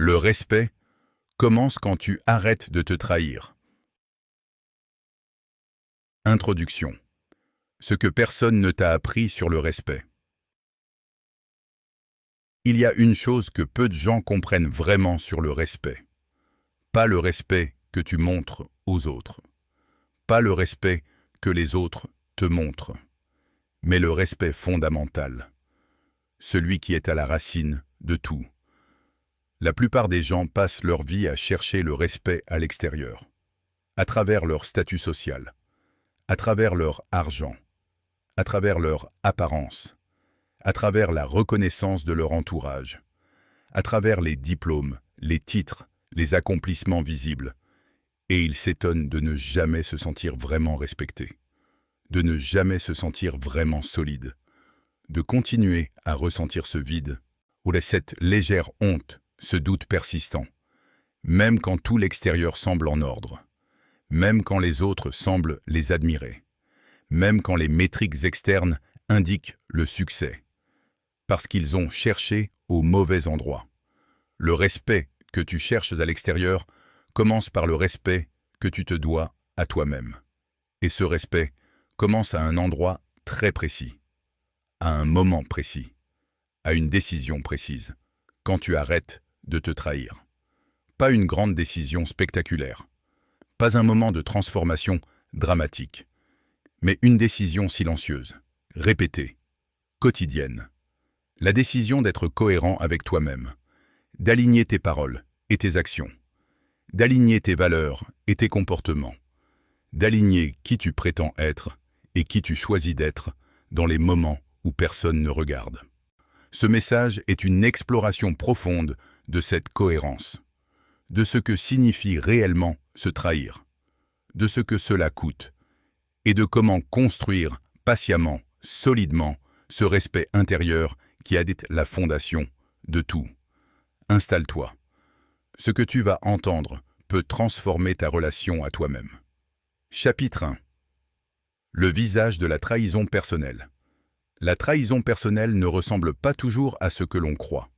Le respect commence quand tu arrêtes de te trahir. Introduction. Ce que personne ne t'a appris sur le respect. Il y a une chose que peu de gens comprennent vraiment sur le respect. Pas le respect que tu montres aux autres. Pas le respect que les autres te montrent. Mais le respect fondamental. Celui qui est à la racine de tout. La plupart des gens passent leur vie à chercher le respect à l'extérieur, à travers leur statut social, à travers leur argent, à travers leur apparence, à travers la reconnaissance de leur entourage, à travers les diplômes, les titres, les accomplissements visibles, et ils s'étonnent de ne jamais se sentir vraiment respectés, de ne jamais se sentir vraiment solides, de continuer à ressentir ce vide, ou cette légère honte, ce doute persistant, même quand tout l'extérieur semble en ordre, même quand les autres semblent les admirer, même quand les métriques externes indiquent le succès, parce qu'ils ont cherché au mauvais endroit. Le respect que tu cherches à l'extérieur commence par le respect que tu te dois à toi-même. Et ce respect commence à un endroit très précis, à un moment précis, à une décision précise, quand tu arrêtes de te trahir. Pas une grande décision spectaculaire, pas un moment de transformation dramatique, mais une décision silencieuse, répétée, quotidienne. La décision d'être cohérent avec toi-même, d'aligner tes paroles et tes actions, d'aligner tes valeurs et tes comportements, d'aligner qui tu prétends être et qui tu choisis d'être dans les moments où personne ne regarde. Ce message est une exploration profonde de cette cohérence, de ce que signifie réellement se trahir, de ce que cela coûte, et de comment construire patiemment, solidement, ce respect intérieur qui est la fondation de tout. Installe-toi. Ce que tu vas entendre peut transformer ta relation à toi-même. Chapitre 1. Le visage de la trahison personnelle. La trahison personnelle ne ressemble pas toujours à ce que l'on croit.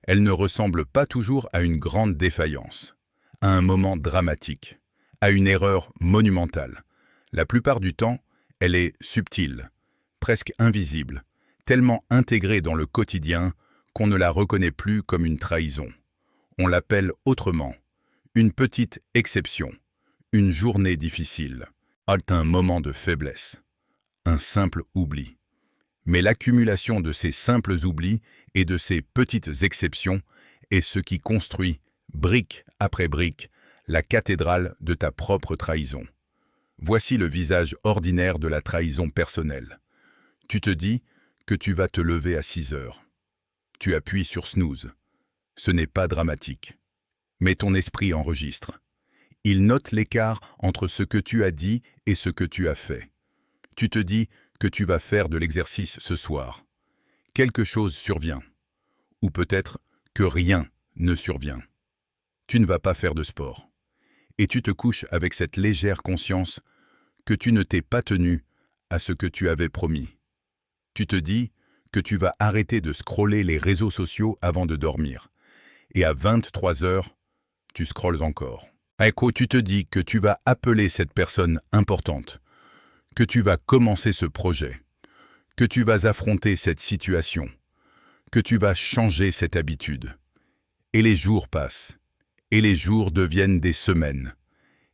Elle ne ressemble pas toujours à une grande défaillance, à un moment dramatique, à une erreur monumentale. La plupart du temps, elle est subtile, presque invisible, tellement intégrée dans le quotidien qu'on ne la reconnaît plus comme une trahison. On l'appelle autrement, une petite exception, une journée difficile, un moment de faiblesse, un simple oubli. Mais l'accumulation de ces simples oublis et de ces petites exceptions est ce qui construit, brique après brique, la cathédrale de ta propre trahison. Voici le visage ordinaire de la trahison personnelle. Tu te dis que tu vas te lever à 6 heures. Tu appuies sur snooze. Ce n'est pas dramatique. Mais ton esprit enregistre. Il note l'écart entre ce que tu as dit et ce que tu as fait. Tu te dis que tu vas faire de l'exercice ce soir. Quelque chose survient. Ou peut-être que rien ne survient. Tu ne vas pas faire de sport. Et tu te couches avec cette légère conscience que tu ne t'es pas tenu à ce que tu avais promis. Tu te dis que tu vas arrêter de scroller les réseaux sociaux avant de dormir. Et à 23 heures, tu scrolles encore. Tu te dis que tu vas appeler cette personne importante, que tu vas commencer ce projet, que tu vas affronter cette situation, que tu vas changer cette habitude. Et les jours passent, et les jours deviennent des semaines,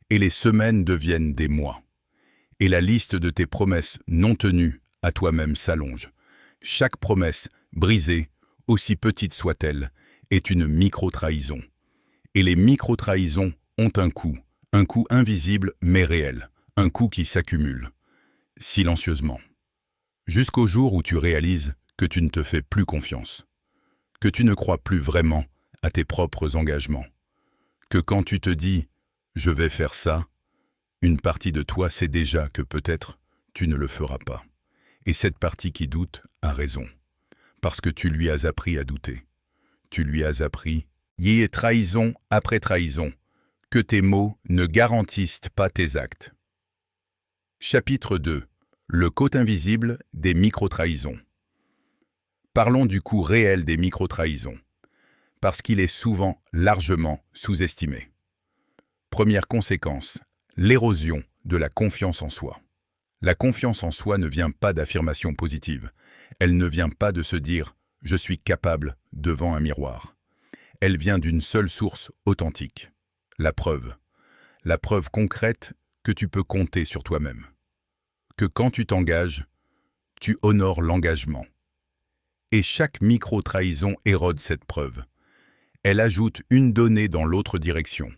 et les semaines deviennent des mois. Et la liste de tes promesses non tenues à toi-même s'allonge. Chaque promesse brisée, aussi petite soit-elle, est une micro-trahison. Et les micro-trahisons ont un coût invisible mais réel, un coût qui s'accumule, silencieusement. Jusqu'au jour où tu réalises que tu ne te fais plus confiance, que tu ne crois plus vraiment à tes propres engagements, que quand tu te dis « je vais faire ça », une partie de toi sait déjà que peut-être tu ne le feras pas. Et cette partie qui doute a raison, parce que tu lui as appris à douter. Tu lui as appris, y est trahison après trahison, que tes mots ne garantissent pas tes actes. Chapitre 2. Le coût invisible des micro-trahisons. Parlons du coût réel des micro-trahisons. parce qu'il est souvent largement sous-estimé. Première conséquence, l'érosion de la confiance en soi. La confiance en soi ne vient pas d'affirmations positives. Elle ne vient pas de se dire « je suis capable » devant un miroir. Elle vient d'une seule source authentique, la preuve. La preuve concrète que tu peux compter sur toi-même. Que quand tu t'engages, tu honores l'engagement. Et chaque micro-trahison érode cette preuve. Elle ajoute une donnée dans l'autre direction.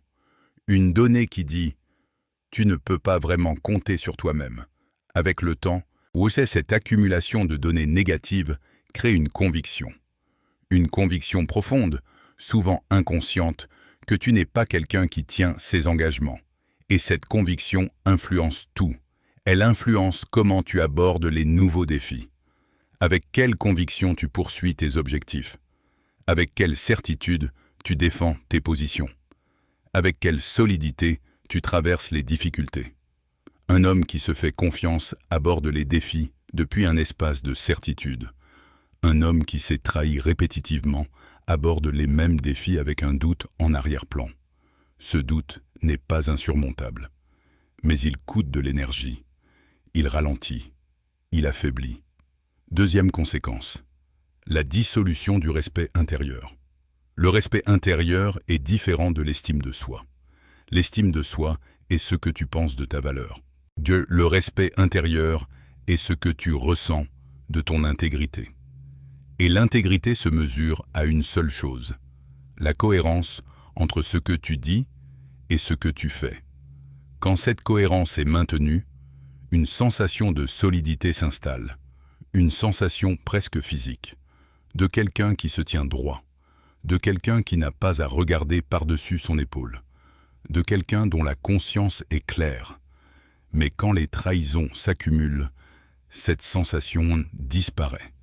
Une donnée qui dit « tu ne peux pas vraiment compter sur toi-même ». Avec le temps, cette accumulation de données négatives crée une conviction. Une conviction profonde, souvent inconsciente, que tu n'es pas quelqu'un qui tient ses engagements. Et cette conviction influence tout. Elle influence comment tu abordes les nouveaux défis. Avec quelle conviction tu poursuis tes objectifs. Avec quelle certitude tu défends tes positions. Avec quelle solidité tu traverses les difficultés. Un homme qui se fait confiance aborde les défis depuis un espace de certitude. Un homme qui s'est trahi répétitivement aborde les mêmes défis avec un doute en arrière-plan. Ce doute n'est pas insurmontable, mais il coûte de l'énergie. Il ralentit, il affaiblit. Deuxième conséquence, la dissolution du respect intérieur. Le respect intérieur est différent de l'estime de soi. L'estime de soi est ce que tu penses de ta valeur. Le respect intérieur est ce que tu ressens de ton intégrité. Et l'intégrité se mesure à une seule chose, la cohérence entre ce que tu dis et ce que tu fais. Quand cette cohérence est maintenue, une sensation de solidité s'installe, une sensation presque physique, de quelqu'un qui se tient droit, de quelqu'un qui n'a pas à regarder par-dessus son épaule, de quelqu'un dont la conscience est claire. Mais quand les trahisons s'accumulent, cette sensation disparaît.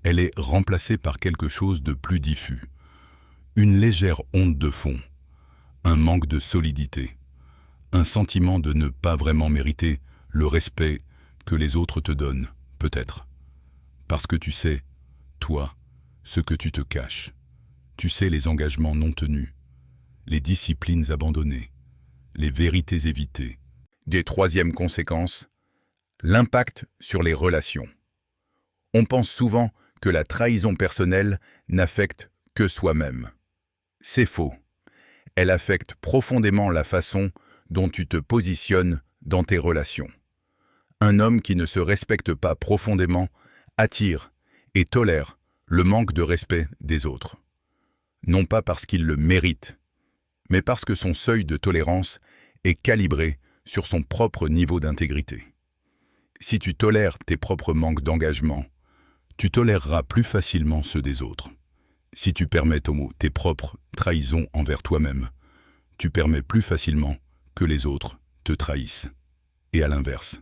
Elle est remplacée par quelque chose de plus diffus. Une légère onde de fond, un manque de solidité, un sentiment de ne pas vraiment mériter le respect que les autres te donnent, peut-être. Parce que tu sais, toi, ce que tu te caches. Tu sais les engagements non tenus, les disciplines abandonnées, les vérités évitées. Des troisièmes conséquences, l'impact sur les relations. On pense souvent que la trahison personnelle n'affecte que soi-même. C'est faux. Elle affecte profondément la façon dont tu te positionnes dans tes relations. Un homme qui ne se respecte pas profondément attire et tolère le manque de respect des autres. Non pas parce qu'il le mérite, mais parce que son seuil de tolérance est calibré sur son propre niveau d'intégrité. Si tu tolères tes propres manques d'engagement, tu toléreras plus facilement ceux des autres. Si tu permets tes propres trahisons envers toi-même, tu permets plus facilement que les autres te trahissent. Et à l'inverse,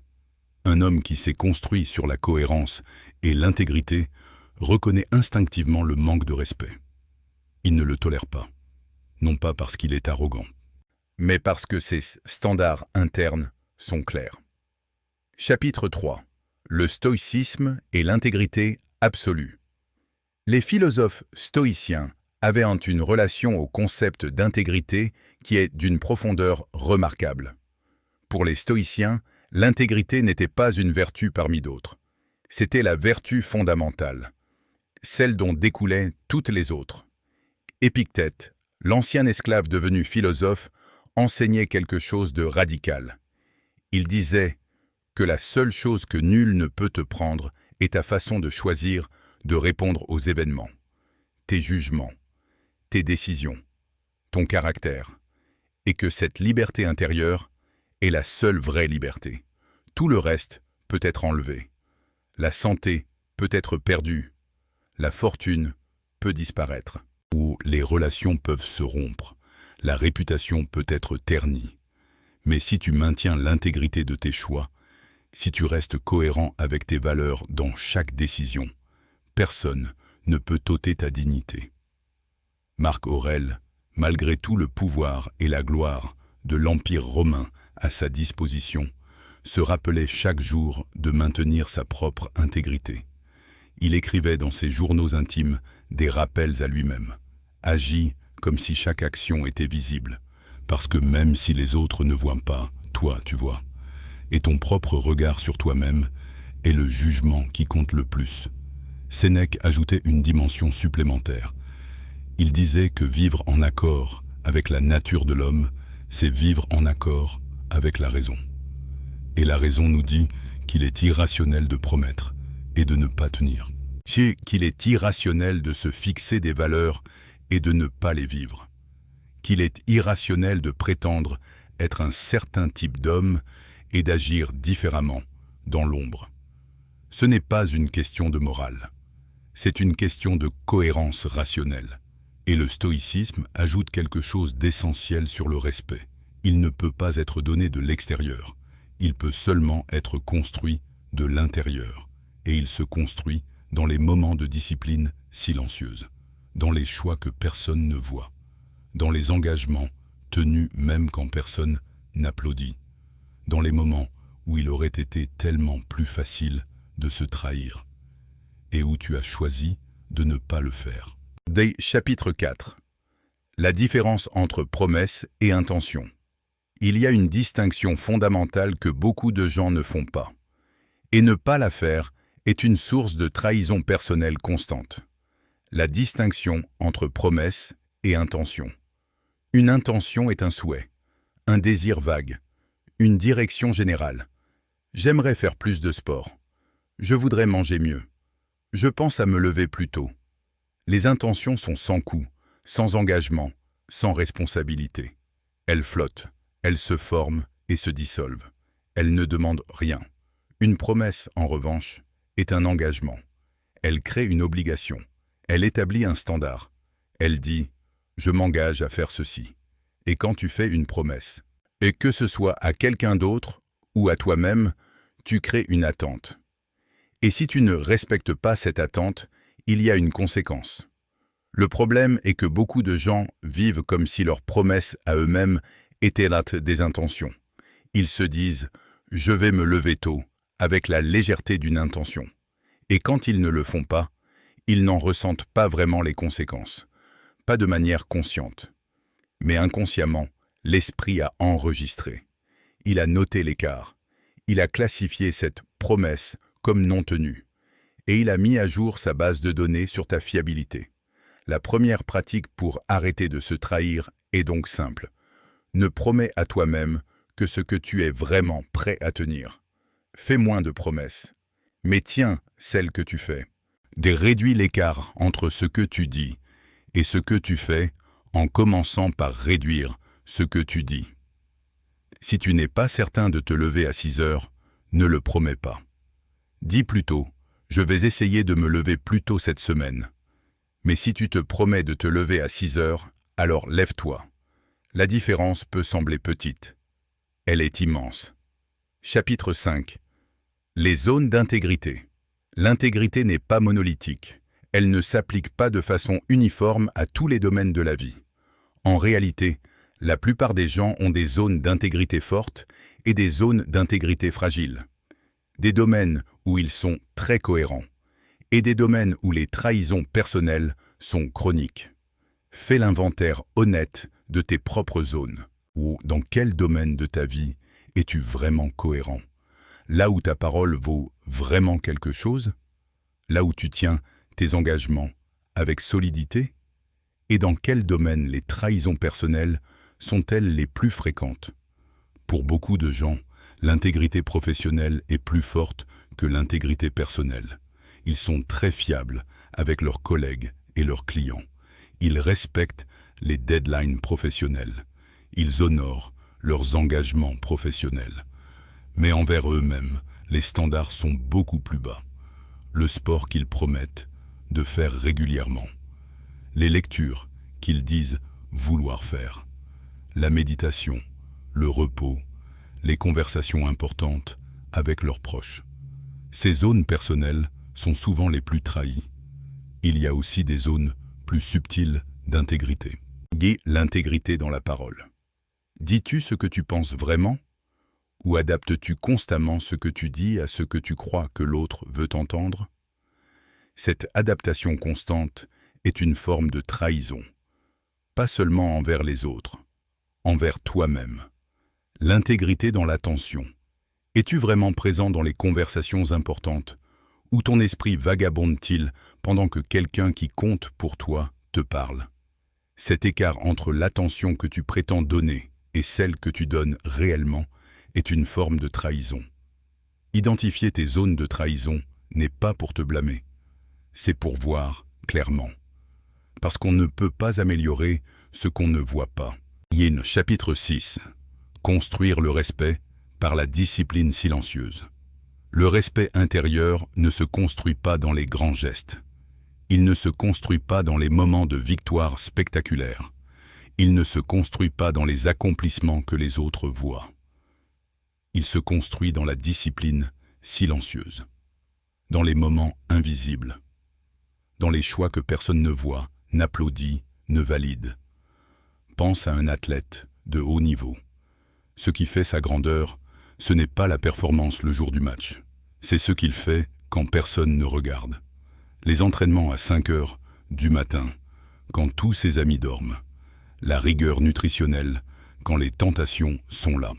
un homme qui s'est construit sur la cohérence et l'intégrité reconnaît instinctivement le manque de respect. Il ne le tolère pas, non pas parce qu'il est arrogant, mais parce que ses standards internes sont clairs. Chapitre 3. Le stoïcisme et l'intégrité absolue. Les philosophes stoïciens avaient une relation au concept d'intégrité qui est d'une profondeur remarquable. Pour les stoïciens, l'intégrité n'était pas une vertu parmi d'autres. C'était la vertu fondamentale, celle dont découlaient toutes les autres. Épictète, l'ancien esclave devenu philosophe, enseignait quelque chose de radical. Il disait que la seule chose que nul ne peut te prendre est ta façon de choisir de répondre aux événements, tes jugements, tes décisions, ton caractère, et que cette liberté intérieure est la seule vraie liberté. Tout le reste peut être enlevé. La santé peut être perdue, la fortune peut disparaître, ou les relations peuvent se rompre, la réputation peut être ternie. Mais si tu maintiens l'intégrité de tes choix, si tu restes cohérent avec tes valeurs dans chaque décision, personne ne peut ôter ta dignité. Marc Aurèle, malgré tout le pouvoir et la gloire de l'Empire romain à sa disposition, se rappelait chaque jour de maintenir sa propre intégrité. Il écrivait dans ses journaux intimes des rappels à lui-même. Agis comme si chaque action était visible, parce que même si les autres ne voient pas, toi, tu vois. Et ton propre regard sur toi-même est le jugement qui compte le plus. Sénèque ajoutait une dimension supplémentaire. Il disait que vivre en accord avec la nature de l'homme, c'est vivre en accord avec la raison. Et la raison nous dit qu'il est irrationnel de promettre et de ne pas tenir. C'est qu'il est irrationnel de se fixer des valeurs et de ne pas les vivre. Qu'il est irrationnel de prétendre être un certain type d'homme et d'agir différemment dans l'ombre. Ce n'est pas une question de morale, c'est une question de cohérence rationnelle. Et le stoïcisme ajoute quelque chose d'essentiel sur le respect. Il ne peut pas être donné de l'extérieur, il peut seulement être construit de l'intérieur. Et il se construit dans les moments de discipline silencieuse, dans les choix que personne ne voit, dans les engagements tenus même quand personne n'applaudit, dans les moments où il aurait été tellement plus facile de se trahir, et où tu as choisi de ne pas le faire. Des chapitre 4. La différence entre promesse et intention. Il y a une distinction fondamentale que beaucoup de gens ne font pas. Et ne pas la faire est une source de trahison personnelle constante. La distinction entre promesse et intention. Une intention est un souhait, un désir vague, une direction générale. J'aimerais faire plus de sport. Je voudrais manger mieux. Je pense à me lever plus tôt. Les intentions sont sans coût, sans engagement, sans responsabilité. Elles flottent, elles se forment et se dissolvent. Elles ne demandent rien. Une promesse, en revanche, est un engagement. Elle crée une obligation. Elle établit un standard. Elle dit « je m'engage à faire ceci ». Et quand tu fais une promesse, et que ce soit à quelqu'un d'autre ou à toi-même, tu crées une attente. Et si tu ne respectes pas cette attente, il y a une conséquence. Le problème est que beaucoup de gens vivent comme si leurs promesses à eux-mêmes étaient des intentions. Ils se disent « je vais me lever tôt » avec la légèreté d'une intention. Et quand ils ne le font pas, ils n'en ressentent pas vraiment les conséquences, pas de manière consciente. Mais inconsciemment, l'esprit a enregistré. Il a noté l'écart. Il a classifié cette promesse comme non tenue. Et il a mis à jour sa base de données sur ta fiabilité. La première pratique pour arrêter de se trahir est donc simple. Ne promets à toi-même que ce que tu es vraiment prêt à tenir. Fais moins de promesses, mais tiens celles que tu fais. Réduis l'écart entre ce que tu dis et ce que tu fais en commençant par réduire ce que tu dis. Si tu n'es pas certain de te lever à 6 heures, ne le promets pas. Dis plutôt « je vais essayer de me lever plus tôt cette semaine ». Mais si tu te promets de te lever à 6 heures, alors lève-toi. La différence peut sembler petite. Elle est immense. Chapitre 5. Les zones d'intégrité. L'intégrité n'est pas monolithique. Elle ne s'applique pas de façon uniforme à tous les domaines de la vie. En réalité, la plupart des gens ont des zones d'intégrité fortes et des zones d'intégrité fragiles. Des domaines où ils sont très cohérents et des domaines où les trahisons personnelles sont chroniques. Fais l'inventaire honnête de tes propres zones. Ou dans quel domaine de ta vie es-tu vraiment cohérent? Là où ta parole vaut vraiment quelque chose? Là où tu tiens tes engagements avec solidité? Et dans quel domaine les trahisons personnelles sont-elles les plus fréquentes? Pour beaucoup de gens, l'intégrité professionnelle est plus forte que l'intégrité personnelle. Ils sont très fiables avec leurs collègues et leurs clients. Ils respectent les deadlines professionnels. Ils honorent leurs engagements professionnels. Mais envers eux-mêmes, les standards sont beaucoup plus bas. Le sport qu'ils promettent de faire régulièrement. Les lectures qu'ils disent vouloir faire. La méditation, le repos, les conversations importantes avec leurs proches. Ces zones personnelles sont souvent les plus trahies. Il y a aussi des zones plus subtiles d'intégrité. L'intégrité dans la parole. Dis-tu ce que tu penses vraiment? Ou adaptes-tu constamment ce que tu dis à ce que tu crois que l'autre veut entendre? Cette adaptation constante est une forme de trahison, pas seulement envers les autres, envers toi-même. L'intégrité dans l'attention. Es-tu vraiment présent dans les conversations importantes, ou ton esprit vagabonde-t-il pendant que quelqu'un qui compte pour toi te parle? Cet écart entre l'attention que tu prétends donner et celle que tu donnes réellement est une forme de trahison. Identifier tes zones de trahison n'est pas pour te blâmer, c'est pour voir clairement. Parce qu'on ne peut pas améliorer ce qu'on ne voit pas. Yin, chapitre 6. Construire le respect par la discipline silencieuse. Le respect intérieur ne se construit pas dans les grands gestes. Il ne se construit pas dans les moments de victoire spectaculaires. Il ne se construit pas dans les accomplissements que les autres voient. Il se construit dans la discipline silencieuse, dans les moments invisibles, dans les choix que personne ne voit, n'applaudit, ne valide. Pense à un athlète de haut niveau. Ce qui fait sa grandeur, ce n'est pas la performance le jour du match. C'est ce qu'il fait quand personne ne regarde. Les entraînements à 5 heures du matin, quand tous ses amis dorment. La rigueur nutritionnelle, quand les tentations sont là.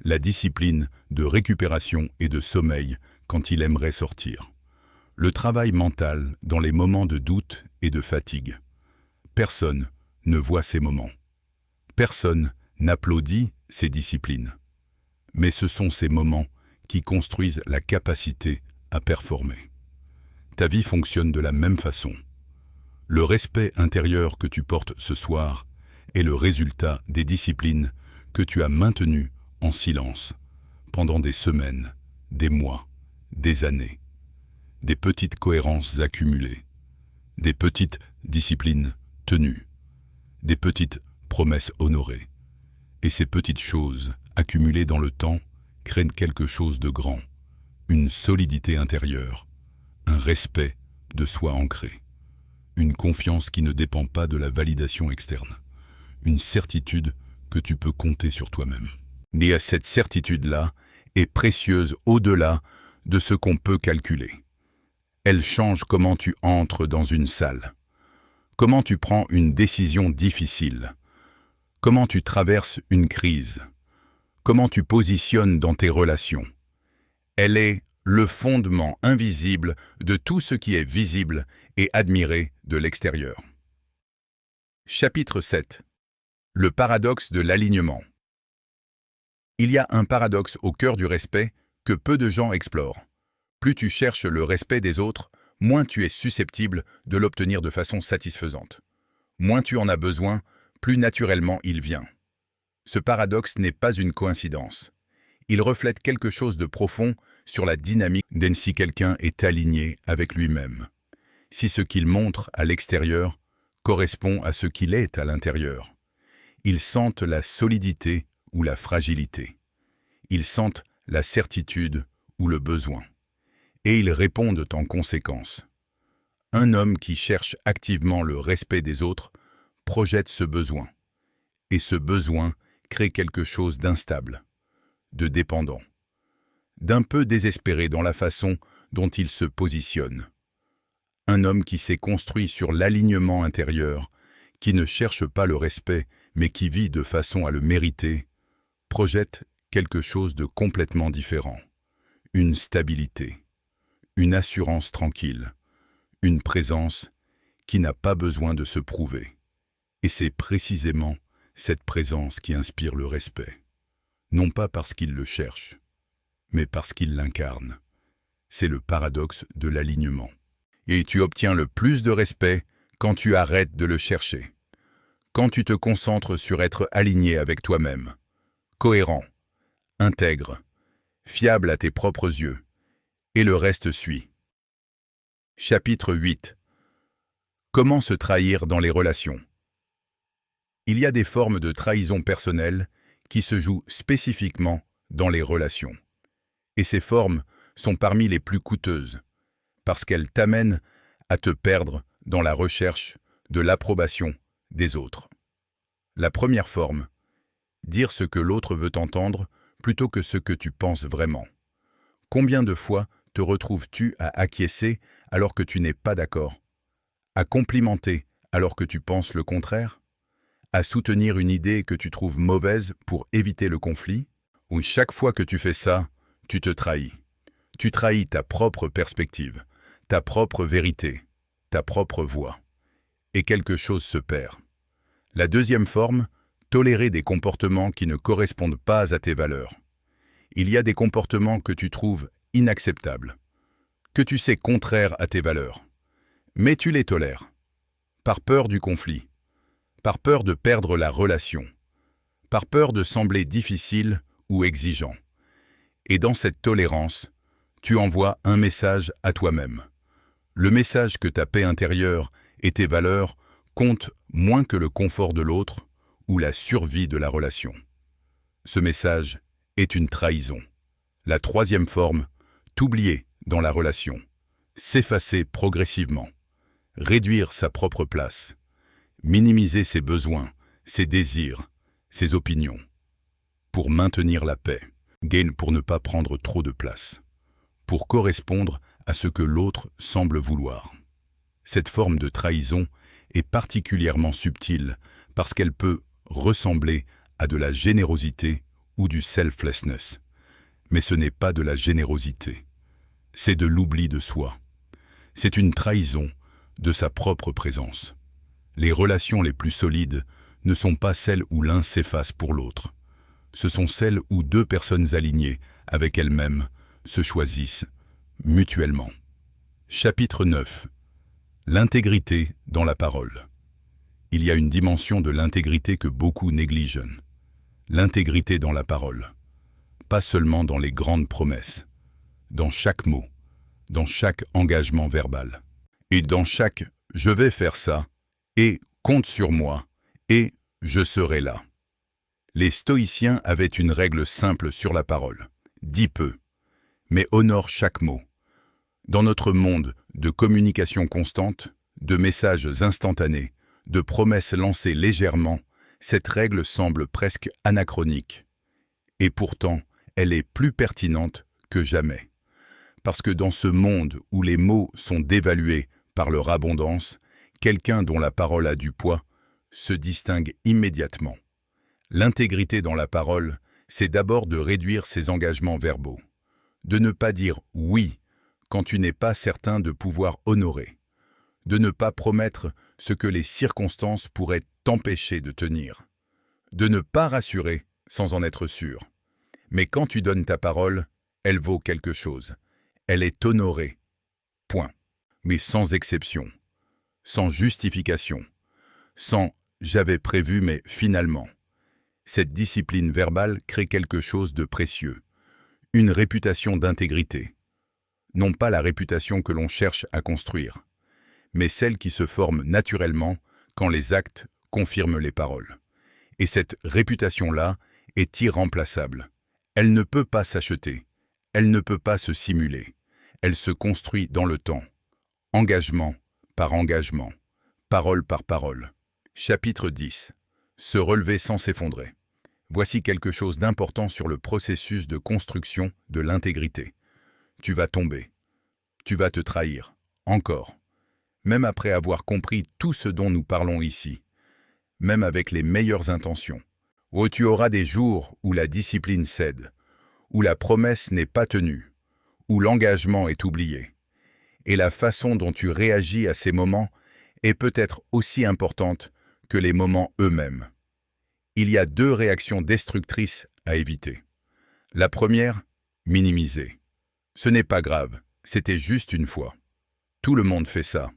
La discipline de récupération et de sommeil quand il aimerait sortir. Le travail mental dans les moments de doute et de fatigue. Personne ne voit ces moments. Personne n'applaudit ces disciplines. Mais ce sont ces moments qui construisent la capacité à performer. Ta vie fonctionne de la même façon. Le respect intérieur que tu portes ce soir est le résultat des disciplines que tu as maintenues en silence pendant des semaines, des mois, des années. Des petites cohérences accumulées, des petites disciplines tenues, des petites promesses honorées. Et ces petites choses, accumulées dans le temps, créent quelque chose de grand, une solidité intérieure, un respect de soi ancré, une confiance qui ne dépend pas de la validation externe, une certitude que tu peux compter sur toi-même. Et cette certitude-là est précieuse au-delà de ce qu'on peut calculer. Elle change comment tu entres dans une salle, comment tu prends une décision difficile, comment tu traverses une crise, comment tu positionnes dans tes relations. Elle est le fondement invisible de tout ce qui est visible et admiré de l'extérieur. Chapitre 7. Le paradoxe de l'alignement. Il y a un paradoxe au cœur du respect que peu de gens explorent. Plus tu cherches le respect des autres, moins tu es susceptible de l'obtenir de façon satisfaisante. Moins tu en as besoin, plus naturellement il vient. Ce paradoxe n'est pas une coïncidence. Il reflète quelque chose de profond sur la dynamique si quelqu'un est aligné avec lui-même. Si ce qu'il montre à l'extérieur correspond à ce qu'il est à l'intérieur. Ils sentent la solidité ou la fragilité. Ils sentent la certitude ou le besoin. Et ils répondent en conséquence. Un homme qui cherche activement le respect des autres projette ce besoin. Et ce besoin crée quelque chose d'instable, de dépendant, d'un peu désespéré dans la façon dont il se positionne. Un homme qui s'est construit sur l'alignement intérieur, qui ne cherche pas le respect, mais qui vit de façon à le mériter, projette quelque chose de complètement différent. Une stabilité, une assurance tranquille, une présence qui n'a pas besoin de se prouver. Et c'est précisément cette présence qui inspire le respect. Non pas parce qu'il le cherche, mais parce qu'il l'incarne. C'est le paradoxe de l'alignement. Et tu obtiens le plus de respect quand tu arrêtes de le chercher. Quand tu te concentres sur être aligné avec toi-même, cohérent, intègre, fiable à tes propres yeux, et le reste suit. Chapitre 8. Comment se trahir dans les relations? Il y a des formes de trahison personnelle qui se jouent spécifiquement dans les relations. Et ces formes sont parmi les plus coûteuses, parce qu'elles t'amènent à te perdre dans la recherche de l'approbation des autres. La première forme, dire ce que l'autre veut entendre plutôt que ce que tu penses vraiment. Combien de fois te retrouves-tu à acquiescer alors que tu n'es pas d'accord, à complimenter alors que tu penses le contraire? À soutenir une idée que tu trouves mauvaise pour éviter le conflit? Ou chaque fois que tu fais ça, tu te trahis. Tu trahis ta propre perspective, ta propre vérité, ta propre voix. Et quelque chose se perd. La deuxième forme, tolérer des comportements qui ne correspondent pas à tes valeurs. Il y a des comportements que tu trouves inacceptables, que tu sais contraires à tes valeurs, mais tu les tolères, par peur du conflit, par peur de perdre la relation, par peur de sembler difficile ou exigeant. Et dans cette tolérance, tu envoies un message à toi-même. Le message que ta paix intérieure et tes valeurs comptent moins que le confort de l'autre ou la survie de la relation. Ce message est une trahison. La troisième forme, t'oublier dans la relation, s'effacer progressivement, réduire sa propre place, minimiser ses besoins, ses désirs, ses opinions, pour maintenir la paix, gain pour ne pas prendre trop de place, pour correspondre à ce que l'autre semble vouloir. Cette forme de trahison est particulièrement subtile parce qu'elle peut ressembler à de la générosité ou du selflessness. Mais ce n'est pas de la générosité, c'est de l'oubli de soi. C'est une trahison de sa propre présence. Les relations les plus solides ne sont pas celles où l'un s'efface pour l'autre. Ce sont celles où deux personnes alignées avec elles-mêmes se choisissent mutuellement. Chapitre 9. L'intégrité dans la parole. Il y a une dimension de l'intégrité que beaucoup négligent. L'intégrité dans la parole. Pas seulement dans les grandes promesses, dans chaque mot, dans chaque engagement verbal, et dans chaque « je vais faire ça » et « compte sur moi » et « je serai là ». Les stoïciens avaient une règle simple sur la parole. Dis peu, mais honore chaque mot. Dans notre monde de communication constante, de messages instantanés, de promesses lancées légèrement, cette règle semble presque anachronique. Et pourtant, elle est plus pertinente que jamais. Parce que dans ce monde où les mots sont dévalués par leur abondance, quelqu'un dont la parole a du poids se distingue immédiatement. L'intégrité dans la parole, c'est d'abord de réduire ses engagements verbaux. De ne pas dire « oui » quand tu n'es pas certain de pouvoir honorer. De ne pas promettre ce que les circonstances pourraient t'empêcher de tenir. De ne pas rassurer sans en être sûr. Mais quand tu donnes ta parole, elle vaut quelque chose. Elle est honorée. Point. Mais sans exception. Sans justification. Sans « j'avais prévu mais finalement ». Cette discipline verbale crée quelque chose de précieux. Une réputation d'intégrité. Non pas la réputation que l'on cherche à construire, mais celle qui se forme naturellement quand les actes confirment les paroles. Et cette réputation-là est irremplaçable. Elle ne peut pas s'acheter, elle ne peut pas se simuler. Elle se construit dans le temps, engagement par engagement, parole par parole. Chapitre 10. Se relever sans s'effondrer. Voici quelque chose d'important sur le processus de construction de l'intégrité. Tu vas tomber. Tu vas te trahir. Encore. Même après avoir compris tout ce dont nous parlons ici. Même avec les meilleures intentions. Oh, tu auras des jours où la discipline cède. Où la promesse n'est pas tenue. Où l'engagement est oublié. Et la façon dont tu réagis à ces moments est peut-être aussi importante que les moments eux-mêmes. Il y a deux réactions destructrices à éviter. La première, minimiser. Ce n'est pas grave, c'était juste une fois. Tout le monde fait ça.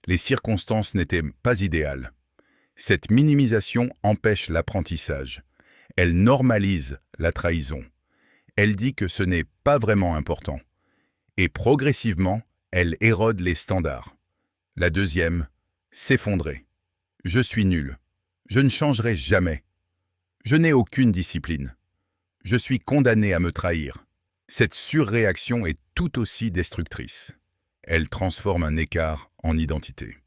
Les circonstances n'étaient pas idéales. Cette minimisation empêche l'apprentissage. Elle normalise la trahison. Elle dit que ce n'est pas vraiment important. Et progressivement, elle érode les standards. La deuxième, s'effondrer. Je suis nul. Je ne changerai jamais. Je n'ai aucune discipline. Je suis condamné à me trahir. Cette surréaction est tout aussi destructrice. Elle transforme un écart en identité.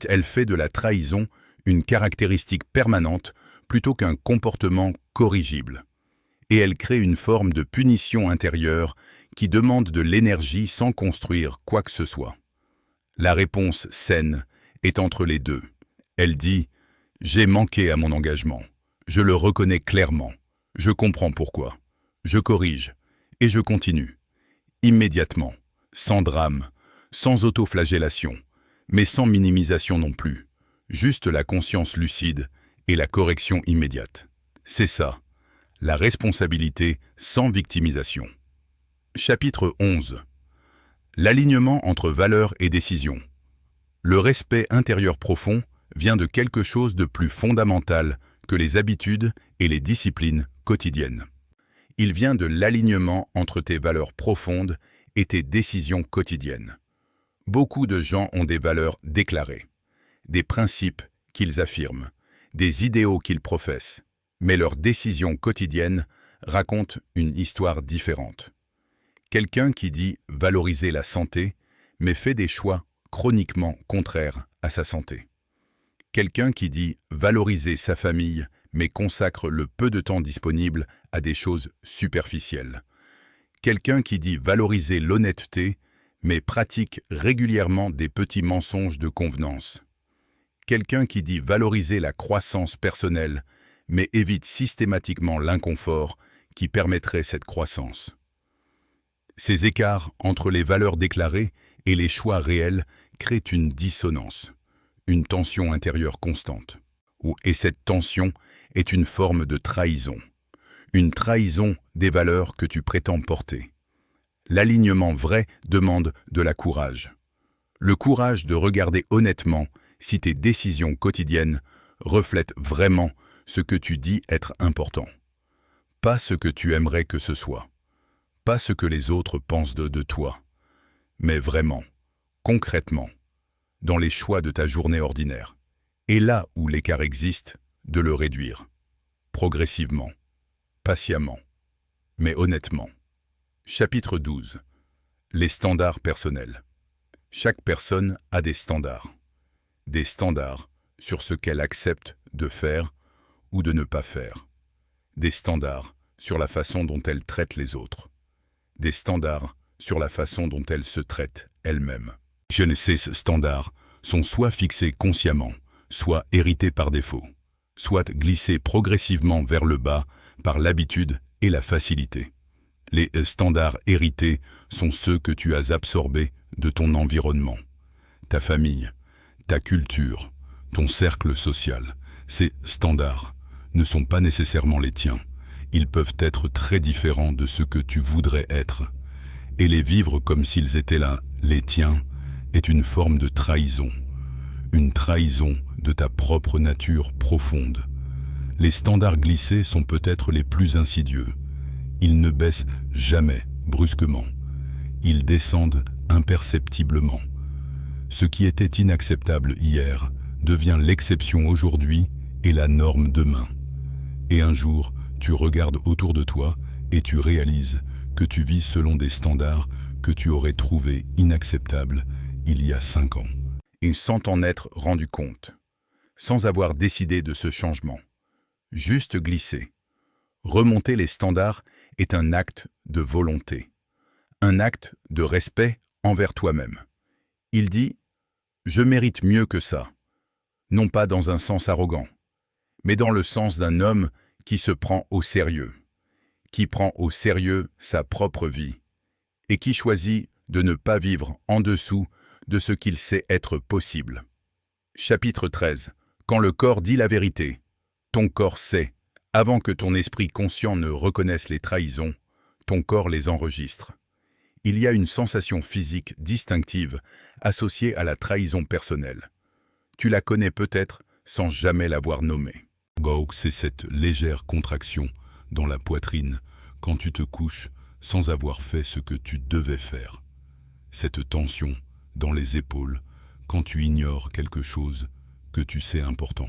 Elle fait de la trahison une caractéristique permanente plutôt qu'un comportement corrigible. Et elle crée une forme de punition intérieure qui demande de l'énergie sans construire quoi que ce soit. La réponse saine est entre les deux. Elle dit J'ai manqué à mon engagement. Je le reconnais clairement. Je comprends pourquoi. Je corrige. Et je continue. Immédiatement. Sans drame. Sans autoflagellation. Mais sans minimisation non plus. Juste la conscience lucide et la correction immédiate. C'est ça. La responsabilité sans victimisation. Chapitre 11. L'alignement entre valeurs et décisions. Le respect intérieur profond vient de quelque chose de plus fondamental que les habitudes et les disciplines quotidiennes. Il vient de l'alignement entre tes valeurs profondes et tes décisions quotidiennes. Beaucoup de gens ont des valeurs déclarées, des principes qu'ils affirment, des idéaux qu'ils professent, mais leurs décisions quotidiennes racontent une histoire différente. Quelqu'un qui dit valoriser la santé, mais fait des choix chroniquement contraires à sa santé. Quelqu'un qui dit valoriser sa famille, mais consacre le peu de temps disponible à des choses superficielles. Quelqu'un qui dit valoriser l'honnêteté, mais pratique régulièrement des petits mensonges de convenance. Quelqu'un qui dit valoriser la croissance personnelle, mais évite systématiquement l'inconfort qui permettrait cette croissance. Ces écarts entre les valeurs déclarées et les choix réels créent une dissonance, une tension intérieure constante. Et cette tension est une forme de trahison. Une trahison des valeurs que tu prétends porter. L'alignement vrai demande de la courage. Le courage de regarder honnêtement si tes décisions quotidiennes reflètent vraiment ce que tu dis être important. Pas ce que tu aimerais que ce soit. Pas ce que les autres pensent de toi. Mais vraiment, concrètement, dans les choix de ta journée ordinaire. Et là où l'écart existe, de le réduire. Progressivement. Patiemment. Mais honnêtement. Chapitre 12. Les standards personnels. Chaque personne a des standards. Des standards sur ce qu'elle accepte de faire ou de ne pas faire. Des standards sur la façon dont elle traite les autres. Des standards sur la façon dont elle se traite elle-même. Ces standards sont soit fixés consciemment, soit hérités par défaut, soit glissés progressivement vers le bas par l'habitude et la facilité. Les standards hérités sont ceux que tu as absorbés de ton environnement, ta famille, ta culture, ton cercle social. Ces standards ne sont pas nécessairement les tiens. Ils peuvent être très différents de ce que tu voudrais être. Et les vivre comme s'ils étaient là, les tiens, est une forme de trahison. Une trahison de ta propre nature profonde. Les standards glissés sont peut-être les plus insidieux. Ils ne baissent jamais brusquement. Ils descendent imperceptiblement. Ce qui était inacceptable hier devient l'exception aujourd'hui et la norme demain. Et un jour, tu regardes autour de toi et tu réalises que tu vis selon des standards que tu aurais trouvés inacceptables il y a 5 ans. Et sans t'en être rendu compte, sans avoir décidé de ce changement. Juste glisser. Remonter les standards est un acte de volonté. Un acte de respect envers toi-même. Il dit « Je mérite mieux que ça », non pas dans un sens arrogant, mais dans le sens d'un homme qui se prend au sérieux, qui prend au sérieux sa propre vie, et qui choisit de ne pas vivre en dessous de ce qu'il sait être possible. Chapitre 13. Quand le corps dit la vérité, ton corps sait, avant que ton esprit conscient ne reconnaisse les trahisons, ton corps les enregistre. Il y a une sensation physique distinctive associée à la trahison personnelle. Tu la connais peut-être sans jamais l'avoir nommée. C'est cette légère contraction dans la poitrine quand tu te couches sans avoir fait ce que tu devais faire. Cette tension dans les épaules quand tu ignores quelque chose que tu sais important.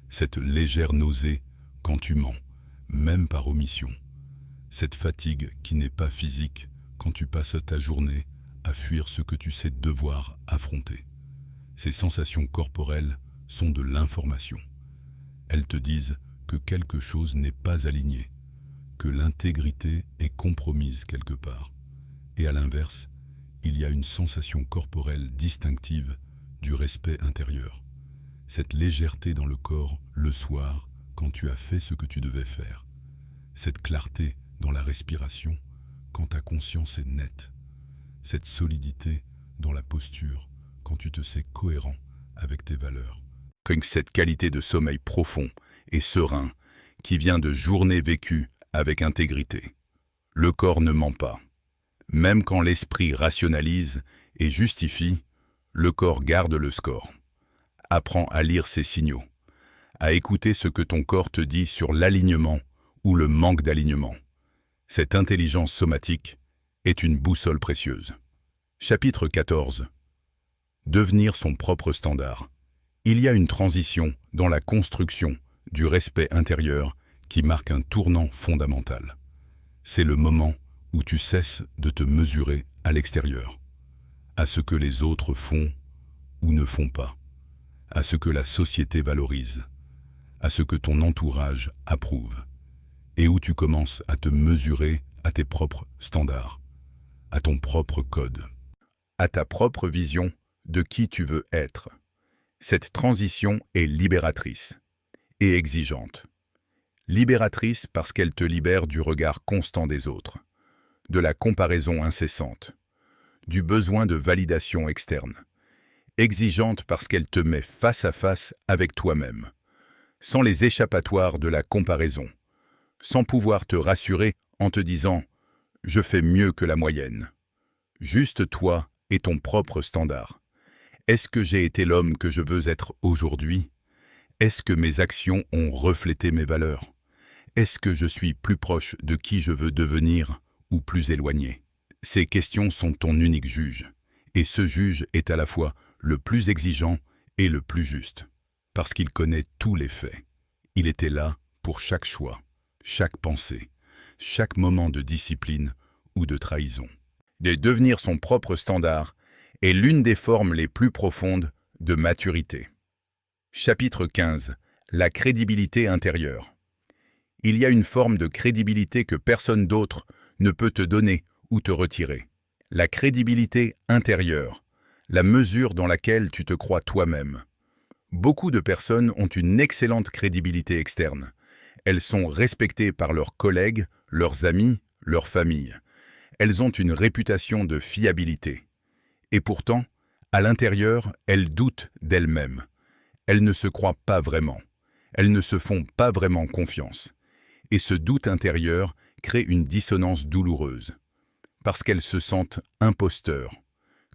Cette légère nausée quand tu mens, même par omission. Cette fatigue qui n'est pas physique quand tu passes ta journée à fuir ce que tu sais devoir affronter. Ces sensations corporelles sont de l'information. Elles te disent que quelque chose n'est pas aligné, que l'intégrité est compromise quelque part. Et à l'inverse, il y a une sensation corporelle distinctive du respect intérieur. Cette légèreté dans le corps le soir quand tu as fait ce que tu devais faire. Cette clarté dans la respiration quand ta conscience est nette. Cette solidité dans la posture quand tu te sais cohérent avec tes valeurs. Cette qualité de sommeil profond et serein qui vient de journées vécues avec intégrité. Le corps ne ment pas. Même quand l'esprit rationalise et justifie, le corps garde le score. Apprends à lire ses signaux, à écouter ce que ton corps te dit sur l'alignement ou le manque d'alignement. Cette intelligence somatique est une boussole précieuse. Chapitre 14. Devenir son propre standard. Il y a une transition dans la construction du respect intérieur qui marque un tournant fondamental. C'est le moment où tu cesses de te mesurer à l'extérieur, à ce que les autres font ou ne font pas, à ce que la société valorise, à ce que ton entourage approuve, et où tu commences à te mesurer à tes propres standards, à ton propre code, à ta propre vision de qui tu veux être. Cette transition est libératrice et exigeante. Libératrice parce qu'elle te libère du regard constant des autres, de la comparaison incessante, du besoin de validation externe. Exigeante parce qu'elle te met face à face avec toi-même, sans les échappatoires de la comparaison, sans pouvoir te rassurer en te disant « je fais mieux que la moyenne ». Juste toi et ton propre standard. Est-ce que j'ai été l'homme que je veux être aujourd'hui? Est-ce que mes actions ont reflété mes valeurs? Est-ce que je suis plus proche de qui je veux devenir ou plus éloigné? Ces questions sont ton unique juge, et ce juge est à la fois le plus exigeant et le plus juste, parce qu'il connaît tous les faits. Il était là pour chaque choix, chaque pensée, chaque moment de discipline ou de trahison. De devenir son propre standard est l'une des formes les plus profondes de maturité. Chapitre 15. La crédibilité intérieure. Il y a une forme de crédibilité que personne d'autre ne peut te donner ou te retirer. La crédibilité intérieure, la mesure dans laquelle tu te crois toi-même. Beaucoup de personnes ont une excellente crédibilité externe. Elles sont respectées par leurs collègues, leurs amis, leur famille. Elles ont une réputation de fiabilité. Et pourtant, à l'intérieur, elles doutent d'elles-mêmes. Elles ne se croient pas vraiment. Elles ne se font pas vraiment confiance. Et ce doute intérieur crée une dissonance douloureuse. Parce qu'elles se sentent imposteurs,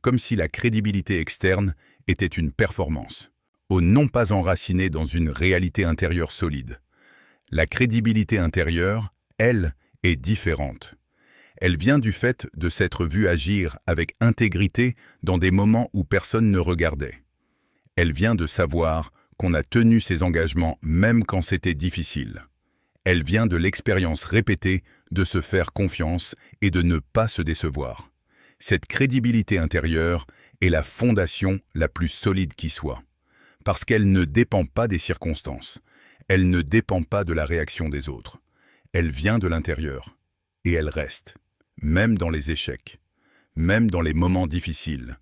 comme si la crédibilité externe était une performance, au non pas enracinée dans une réalité intérieure solide. La crédibilité intérieure, elle, est différente. Elle vient du fait de s'être vue agir avec intégrité dans des moments où personne ne regardait. Elle vient de savoir qu'on a tenu ses engagements même quand c'était difficile. Elle vient de l'expérience répétée de se faire confiance et de ne pas se décevoir. Cette crédibilité intérieure est la fondation la plus solide qui soit, parce qu'elle ne dépend pas des circonstances, elle ne dépend pas de la réaction des autres. Elle vient de l'intérieur, et elle reste. Même dans les échecs, même dans les moments difficiles,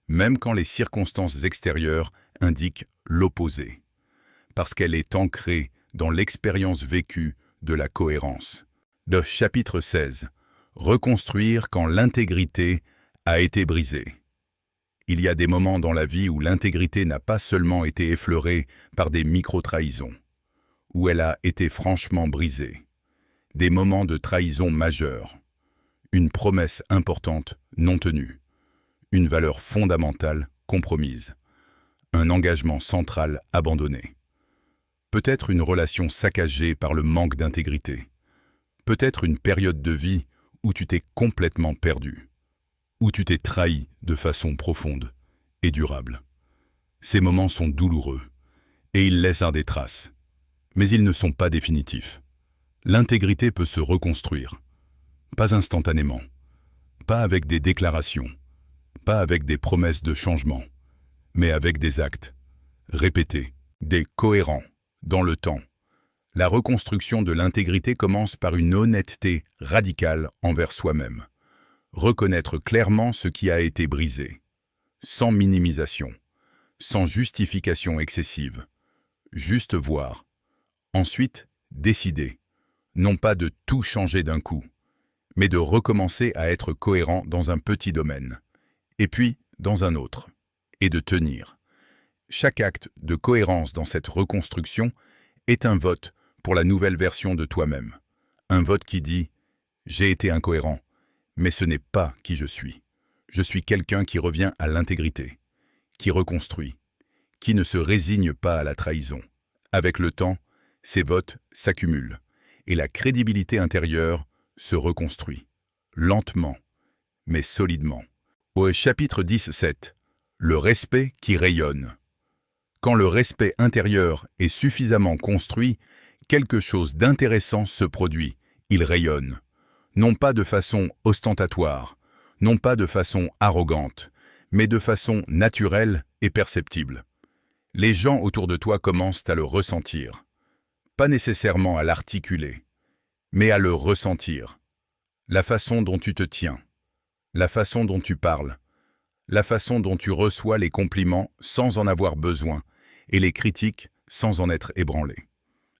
même quand les circonstances extérieures indiquent l'opposé, parce qu'elle est ancrée dans l'expérience vécue de la cohérence. De chapitre 16. Reconstruire quand l'intégrité a été brisée. Il y a des moments dans la vie où l'intégrité n'a pas seulement été effleurée par des micro-trahisons, où elle a été franchement brisée. Des moments de trahison majeure. Une promesse importante non tenue, une valeur fondamentale compromise, un engagement central abandonné. Peut-être une relation saccagée par le manque d'intégrité, peut-être une période de vie où tu t'es complètement perdu, où tu t'es trahi de façon profonde et durable. Ces moments sont douloureux et ils laissent des traces, mais ils ne sont pas définitifs. L'intégrité peut se reconstruire. Pas instantanément, pas avec des déclarations, pas avec des promesses de changement, mais avec des actes, répétés, des cohérents, dans le temps. La reconstruction de l'intégrité commence par une honnêteté radicale envers soi-même. Reconnaître clairement ce qui a été brisé, sans minimisation, sans justification excessive. Juste voir. Ensuite, décider. Non pas de tout changer d'un coup, mais de recommencer à être cohérent dans un petit domaine, et puis dans un autre, et de tenir. Chaque acte de cohérence dans cette reconstruction est un vote pour la nouvelle version de toi-même. Un vote qui dit « J'ai été incohérent, mais ce n'est pas qui je suis. Je suis quelqu'un qui revient à l'intégrité, qui reconstruit, qui ne se résigne pas à la trahison. » Avec le temps, ces votes s'accumulent et la crédibilité intérieure se reconstruit, lentement, mais solidement. Au chapitre 10.7, le respect qui rayonne. Quand le respect intérieur est suffisamment construit, quelque chose d'intéressant se produit, il rayonne. Non pas de façon ostentatoire, non pas de façon arrogante, mais de façon naturelle et perceptible. Les gens autour de toi commencent à le ressentir. Pas nécessairement à l'articuler, mais à le ressentir. La façon dont tu te tiens, la façon dont tu parles, la façon dont tu reçois les compliments sans en avoir besoin et les critiques sans en être ébranlé.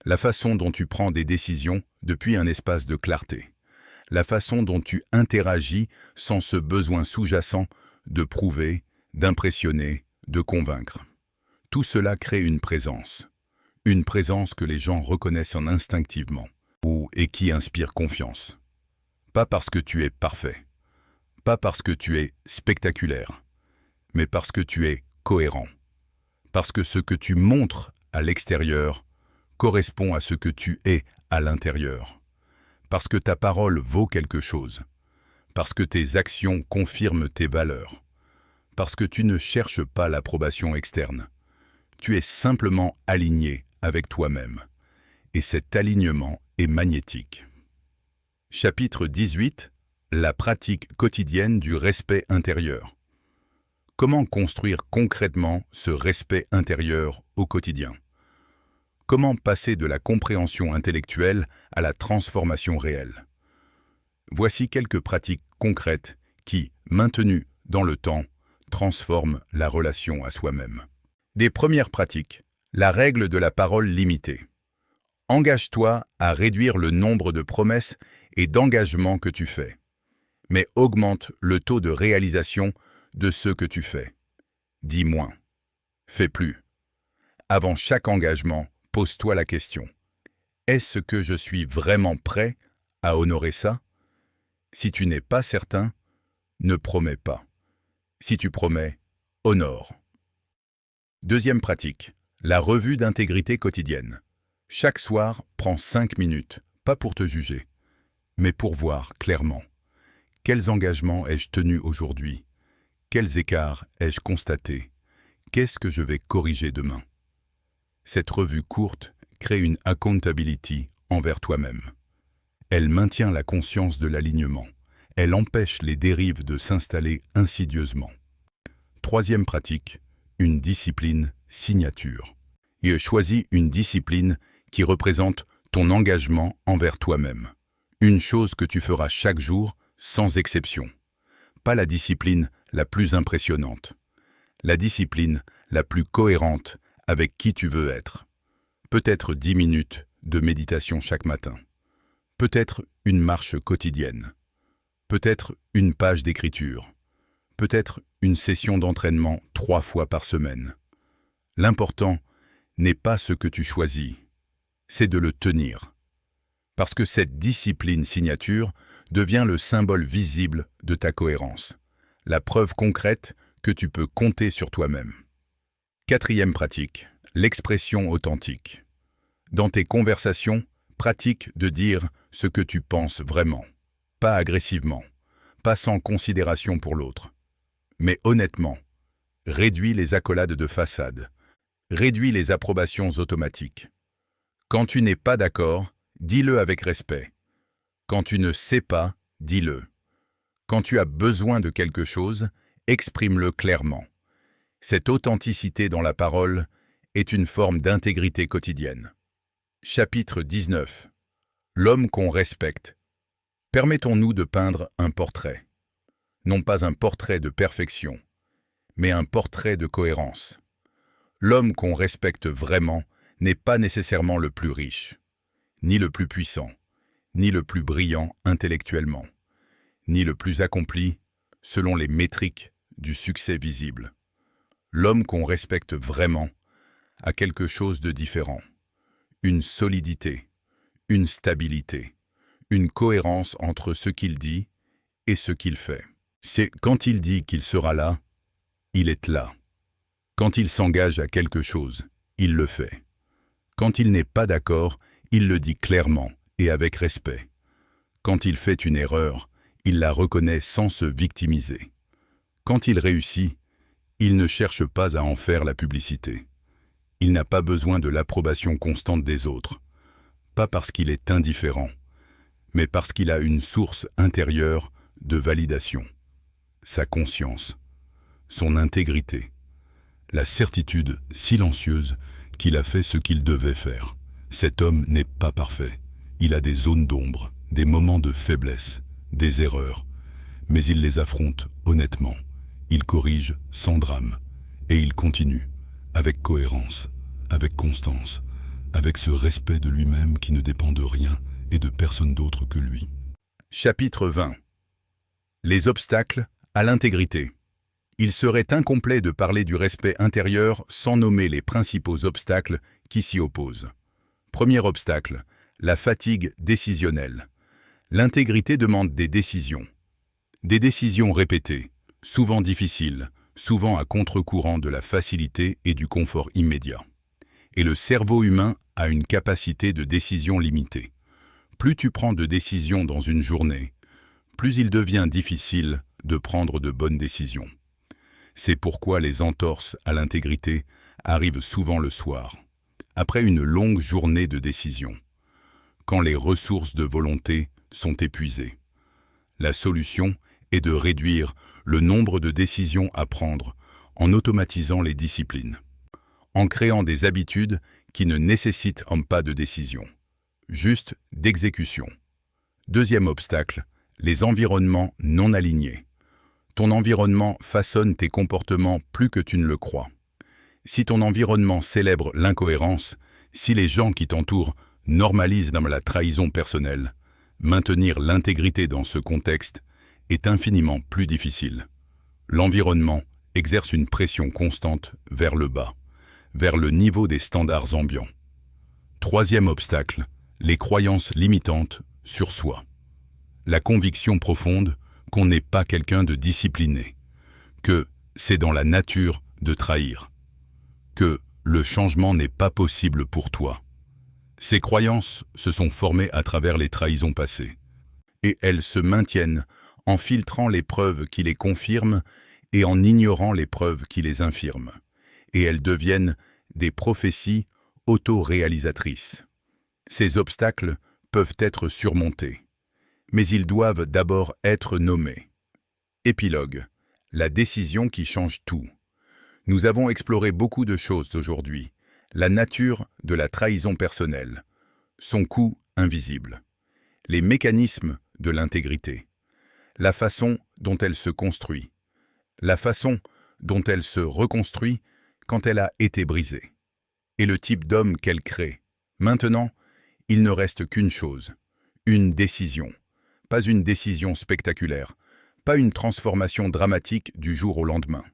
La façon dont tu prends des décisions depuis un espace de clarté. La façon dont tu interagis sans ce besoin sous-jacent de prouver, d'impressionner, de convaincre. Tout cela crée une présence que les gens reconnaissent instinctivement, et qui inspire confiance. Pas parce que tu es parfait, pas parce que tu es spectaculaire, mais parce que tu es cohérent. Parce que ce que tu montres à l'extérieur correspond à ce que tu es à l'intérieur. Parce que ta parole vaut quelque chose. Parce que tes actions confirment tes valeurs. Parce que tu ne cherches pas l'approbation externe. Tu es simplement aligné avec toi-même. Et cet alignement est magnétique. Chapitre 18. La pratique quotidienne du respect intérieur. Comment construire concrètement ce respect intérieur au quotidien? Comment passer de la compréhension intellectuelle à la transformation réelle? Voici quelques pratiques concrètes qui, maintenues dans le temps, transforment la relation à soi-même. Des premières pratiques. La règle de la parole limitée. Engage-toi à réduire le nombre de promesses et d'engagements que tu fais, mais augmente le taux de réalisation de ce que tu fais. Dis moins. Fais plus. Avant chaque engagement, pose-toi la question. Est-ce que je suis vraiment prêt à honorer ça? Si tu n'es pas certain, ne promets pas. Si tu promets, honore. Deuxième pratique. La revue d'intégrité quotidienne. Chaque soir, prends 5 minutes, pas pour te juger, mais pour voir clairement. Quels engagements ai-je tenus aujourd'hui? Quels écarts ai-je constatés? Qu'est-ce que je vais corriger demain? Cette revue courte crée une accountability envers toi-même. Elle maintient la conscience de l'alignement. Elle empêche les dérives de s'installer insidieusement. Troisième pratique, une discipline signature. Choisis une discipline qui représente ton engagement envers toi-même. Une chose que tu feras chaque jour, sans exception. Pas la discipline la plus impressionnante. La discipline la plus cohérente avec qui tu veux être. Peut-être 10 minutes de méditation chaque matin. Peut-être une marche quotidienne. Peut-être une page d'écriture. Peut-être une session d'entraînement 3 fois par semaine. L'important n'est pas ce que tu choisis, c'est de le tenir. Parce que cette discipline signature devient le symbole visible de ta cohérence, la preuve concrète que tu peux compter sur toi-même. Quatrième pratique, l'expression authentique. Dans tes conversations, pratique de dire ce que tu penses vraiment, pas agressivement, pas sans considération pour l'autre, mais honnêtement. Réduis les accolades de façade, réduis les approbations automatiques. Quand tu n'es pas d'accord, dis-le avec respect. Quand tu ne sais pas, dis-le. Quand tu as besoin de quelque chose, exprime-le clairement. Cette authenticité dans la parole est une forme d'intégrité quotidienne. Chapitre 19. L'homme qu'on respecte. Permettons-nous de peindre un portrait. Non pas un portrait de perfection, mais un portrait de cohérence. L'homme qu'on respecte vraiment n'est pas nécessairement le plus riche, ni le plus puissant, ni le plus brillant intellectuellement, ni le plus accompli selon les métriques du succès visible. L'homme qu'on respecte vraiment a quelque chose de différent. Une solidité, une stabilité, une cohérence entre ce qu'il dit et ce qu'il fait. C'est quand il dit qu'il sera là, il est là. Quand il s'engage à quelque chose, il le fait. Quand il n'est pas d'accord, il le dit clairement et avec respect. Quand il fait une erreur, il la reconnaît sans se victimiser. Quand il réussit, il ne cherche pas à en faire la publicité. Il n'a pas besoin de l'approbation constante des autres. Pas parce qu'il est indifférent, mais parce qu'il a une source intérieure de validation. Sa conscience, son intégrité, la certitude silencieuse qu'il a fait ce qu'il devait faire. Cet homme n'est pas parfait. Il a des zones d'ombre, des moments de faiblesse, des erreurs, mais il les affronte honnêtement. Il corrige sans drame, et il continue, avec cohérence, avec constance, avec ce respect de lui-même qui ne dépend de rien et de personne d'autre que lui. Chapitre 20. Les obstacles à l'intégrité. Il serait incomplet de parler du respect intérieur sans nommer les principaux obstacles qui s'y opposent. Premier obstacle, la fatigue décisionnelle. L'intégrité demande des décisions. Des décisions répétées, souvent difficiles, souvent à contre-courant de la facilité et du confort immédiat. Et le cerveau humain a une capacité de décision limitée. Plus tu prends de décisions dans une journée, plus il devient difficile de prendre de bonnes décisions. C'est pourquoi les entorses à l'intégrité arrivent souvent le soir, après une longue journée de décision, quand les ressources de volonté sont épuisées. La solution est de réduire le nombre de décisions à prendre en automatisant les disciplines, en créant des habitudes qui ne nécessitent pas de décision, juste d'exécution. Deuxième obstacle, les environnements non alignés. Ton environnement façonne tes comportements plus que tu ne le crois. Si ton environnement célèbre l'incohérence, si les gens qui t'entourent normalisent la trahison personnelle, maintenir l'intégrité dans ce contexte est infiniment plus difficile. L'environnement exerce une pression constante vers le bas, vers le niveau des standards ambiants. Troisième obstacle, les croyances limitantes sur soi. La conviction profonde qu'on n'est pas quelqu'un de discipliné, que c'est dans la nature de trahir, que le changement n'est pas possible pour toi. Ces croyances se sont formées à travers les trahisons passées, et elles se maintiennent en filtrant les preuves qui les confirment et en ignorant les preuves qui les infirment, et elles deviennent des prophéties auto-réalisatrices. Ces obstacles peuvent être surmontés, mais ils doivent d'abord être nommés. Épilogue. La décision qui change tout. Nous avons exploré beaucoup de choses aujourd'hui. La nature de la trahison personnelle, son coût invisible, les mécanismes de l'intégrité, la façon dont elle se construit, la façon dont elle se reconstruit quand elle a été brisée, et le type d'homme qu'elle crée. Maintenant, il ne reste qu'une chose, une décision. Pas une décision spectaculaire, pas une transformation dramatique du jour au lendemain,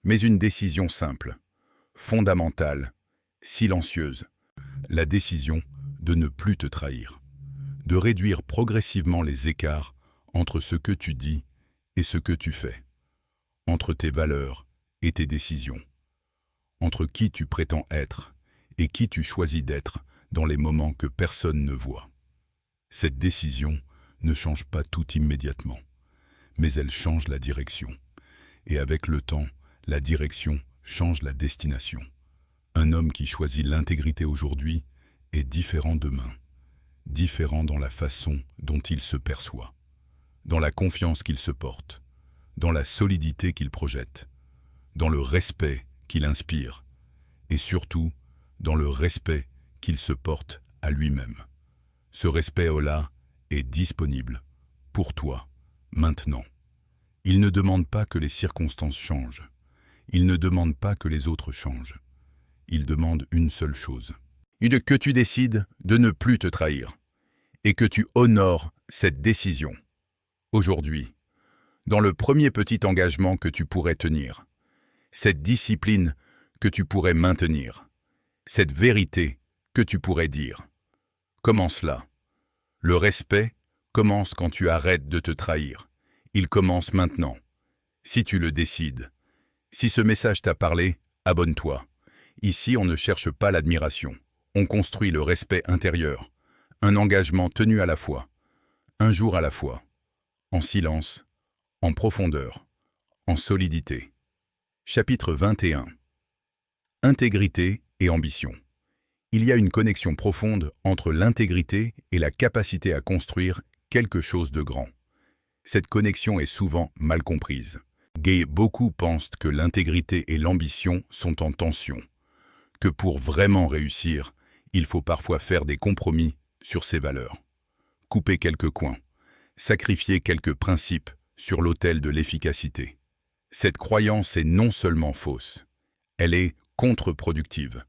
mais une décision simple, fondamentale, silencieuse. La décision de ne plus te trahir, de réduire progressivement les écarts entre ce que tu dis et ce que tu fais, entre tes valeurs et tes décisions, entre qui tu prétends être et qui tu choisis d'être dans les moments que personne ne voit. Cette décision ne change pas tout immédiatement, mais elle change la direction. Et avec le temps, la direction change la destination. Un homme qui choisit l'intégrité aujourd'hui est différent demain, différent dans la façon dont il se perçoit, dans la confiance qu'il se porte, dans la solidité qu'il projette, dans le respect qu'il inspire, et surtout dans le respect qu'il se porte à lui-même. Ce respect-là est disponible pour toi, maintenant. Il ne demande pas que les circonstances changent. Il ne demande pas que les autres changent. il demande une seule chose. Que tu décides de ne plus te trahir et que tu honores cette décision. Aujourd'hui, dans le premier petit engagement que tu pourrais tenir, cette discipline que tu pourrais maintenir, cette vérité que tu pourrais dire. Commence là. Le respect commence quand tu arrêtes de te trahir. Il commence maintenant. Si tu le décides. Si ce message t'a parlé, abonne-toi. Ici, on ne cherche pas l'admiration. On construit le respect intérieur. Un engagement tenu à la fois. Un jour à la fois. En silence, en profondeur, en solidité. Chapitre 21. Intégrité et ambition. Il y a une connexion profonde entre l'intégrité et la capacité à construire quelque chose de grand. Cette connexion est souvent mal comprise. Beaucoup pensent que l'intégrité et l'ambition sont en tension, que pour vraiment réussir, il faut parfois faire des compromis sur ses valeurs, couper quelques coins, sacrifier quelques principes sur l'autel de l'efficacité. Cette croyance est non seulement fausse, elle est contre-productive,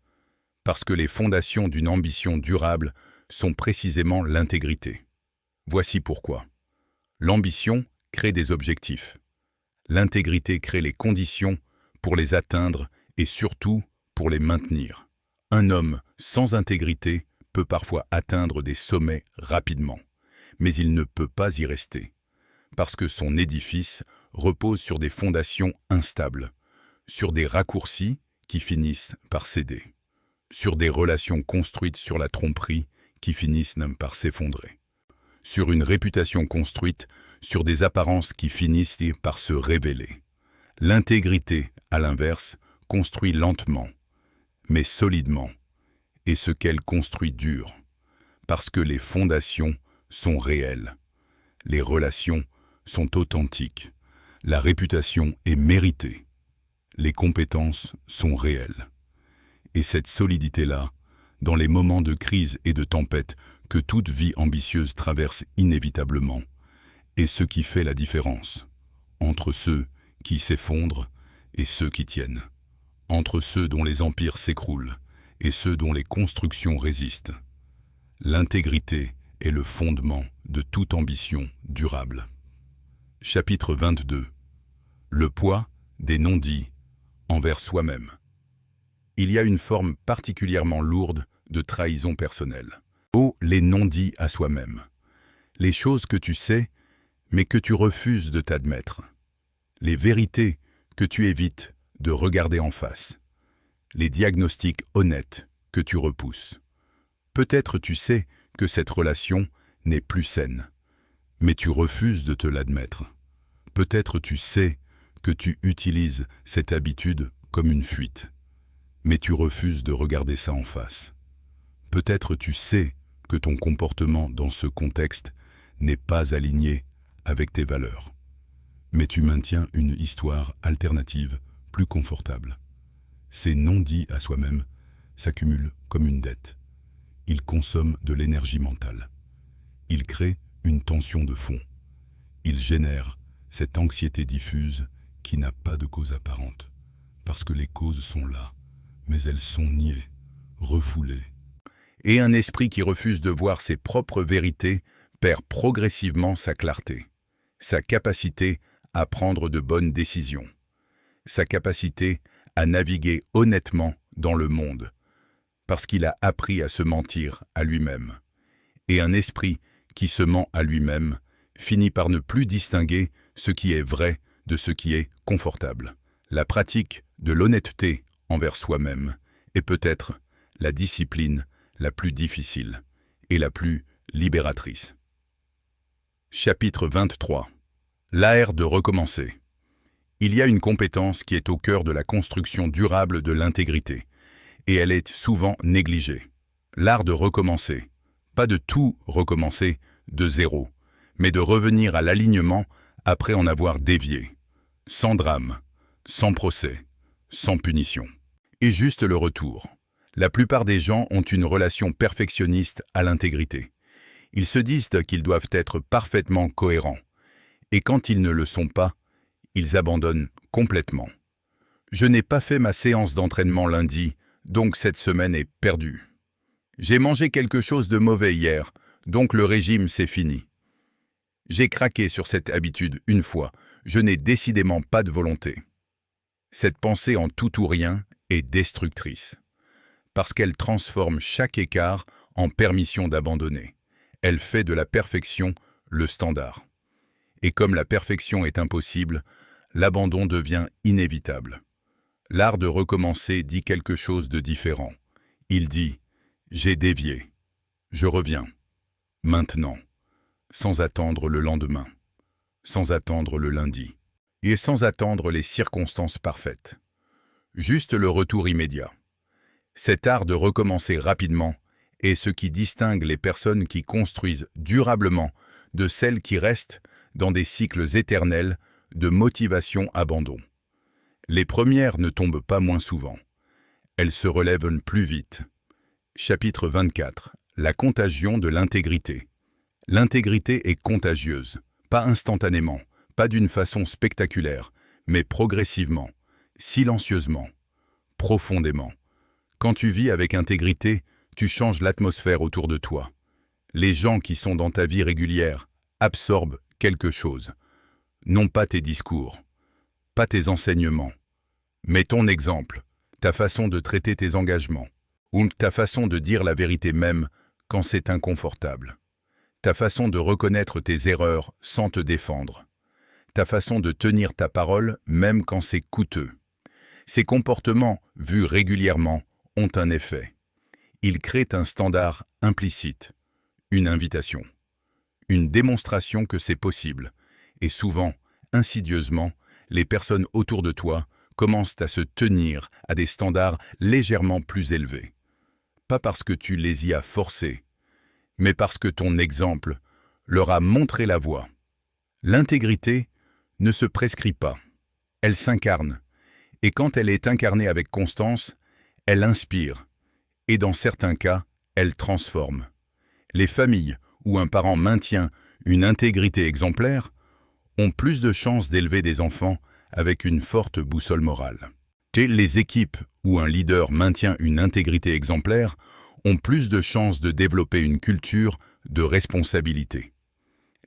parce que les fondations d'une ambition durable sont précisément l'intégrité. Voici pourquoi. L'ambition crée des objectifs. L'intégrité crée les conditions pour les atteindre et surtout pour les maintenir. Un homme sans intégrité peut parfois atteindre des sommets rapidement, mais il ne peut pas y rester, parce que son édifice repose sur des fondations instables, sur des raccourcis qui finissent par céder, sur des relations construites sur la tromperie qui finissent par s'effondrer, sur une réputation construite sur des apparences qui finissent par se révéler. L'intégrité, à l'inverse, construit lentement, mais solidement, et ce qu'elle construit dure, parce que les fondations sont réelles, les relations sont authentiques, la réputation est méritée, les compétences sont réelles. Et cette solidité-là, dans les moments de crise et de tempête que toute vie ambitieuse traverse inévitablement, est ce qui fait la différence entre ceux qui s'effondrent et ceux qui tiennent, entre ceux dont les empires s'écroulent et ceux dont les constructions résistent. L'intégrité est le fondement de toute ambition durable. Chapitre 22. Le poids des non-dits envers soi-même. Il y a une forme particulièrement lourde de trahison personnelle. Les non-dits à soi-même. Les choses que tu sais, mais que tu refuses de t'admettre. Les vérités que tu évites de regarder en face. Les diagnostics honnêtes que tu repousses. Peut-être tu sais que cette relation n'est plus saine, mais tu refuses de te l'admettre. Peut-être tu sais que tu utilises cette habitude comme une fuite, mais tu refuses de regarder ça en face. Peut-être tu sais que ton comportement dans ce contexte n'est pas aligné avec tes valeurs, mais tu maintiens une histoire alternative plus confortable. Ces non-dits à soi-même s'accumulent comme une dette. Ils consomment de l'énergie mentale. Ils créent une tension de fond. Ils génèrent cette anxiété diffuse qui n'a pas de cause apparente, parce que les causes sont là, mais elles sont niées, refoulées. Et un esprit qui refuse de voir ses propres vérités perd progressivement sa clarté, sa capacité à prendre de bonnes décisions, sa capacité à naviguer honnêtement dans le monde, parce qu'il a appris à se mentir à lui-même. Et un esprit qui se ment à lui-même finit par ne plus distinguer ce qui est vrai de ce qui est confortable. La pratique de l'honnêteté envers soi-même est peut-être la discipline la plus difficile et la plus libératrice. Chapitre 23. L'art de recommencer. Il y a une compétence qui est au cœur de la construction durable de l'intégrité, et elle est souvent négligée. L'art de recommencer. Pas de tout recommencer de zéro, mais de revenir à l'alignement après en avoir dévié, sans drame, sans procès, sans punition. Et juste le retour. La plupart des gens ont une relation perfectionniste à l'intégrité. Ils se disent qu'ils doivent être parfaitement cohérents. Et quand ils ne le sont pas, ils abandonnent complètement. Je n'ai pas fait ma séance d'entraînement lundi, donc cette semaine est perdue. J'ai mangé quelque chose de mauvais hier, donc le régime c'est fini. J'ai craqué sur cette habitude une fois, je n'ai décidément pas de volonté. Cette pensée en tout ou rien est destructrice, parce qu'elle transforme chaque écart en permission d'abandonner. Elle fait de la perfection le standard. Et comme la perfection est impossible, l'abandon devient inévitable. L'art de recommencer dit quelque chose de différent. Il dit « J'ai dévié, je reviens, maintenant ». Sans attendre le lendemain, sans attendre le lundi, et sans attendre les circonstances parfaites. Juste le retour immédiat. Cet art de recommencer rapidement est ce qui distingue les personnes qui construisent durablement de celles qui restent dans des cycles éternels de motivation-abandon. Les premières ne tombent pas moins souvent. Elles se relèvent plus vite. Chapitre 24. La contagion de l'intégrité. L'intégrité est contagieuse, pas instantanément, pas d'une façon spectaculaire, mais progressivement, silencieusement, profondément. Quand tu vis avec intégrité, tu changes l'atmosphère autour de toi. Les gens qui sont dans ta vie régulière absorbent quelque chose. Non pas tes discours, pas tes enseignements, mais ton exemple, ta façon de traiter tes engagements, ou ta façon de dire la vérité même quand c'est inconfortable. Ta façon de reconnaître tes erreurs sans te défendre. Ta façon de tenir ta parole même quand c'est coûteux. Ces comportements, vus régulièrement, ont un effet. Ils créent un standard implicite, une invitation, une démonstration que c'est possible. Et souvent, insidieusement, les personnes autour de toi commencent à se tenir à des standards légèrement plus élevés. Pas parce que tu les y as forcés, mais parce que ton exemple leur a montré la voie. L'intégrité ne se prescrit pas, elle s'incarne, et quand elle est incarnée avec constance, elle inspire, et dans certains cas, elle transforme. Les familles où un parent maintient une intégrité exemplaire ont plus de chances d'élever des enfants avec une forte boussole morale. Et les équipes où un leader maintient une intégrité exemplaire ont plus de chances de développer une culture de responsabilité.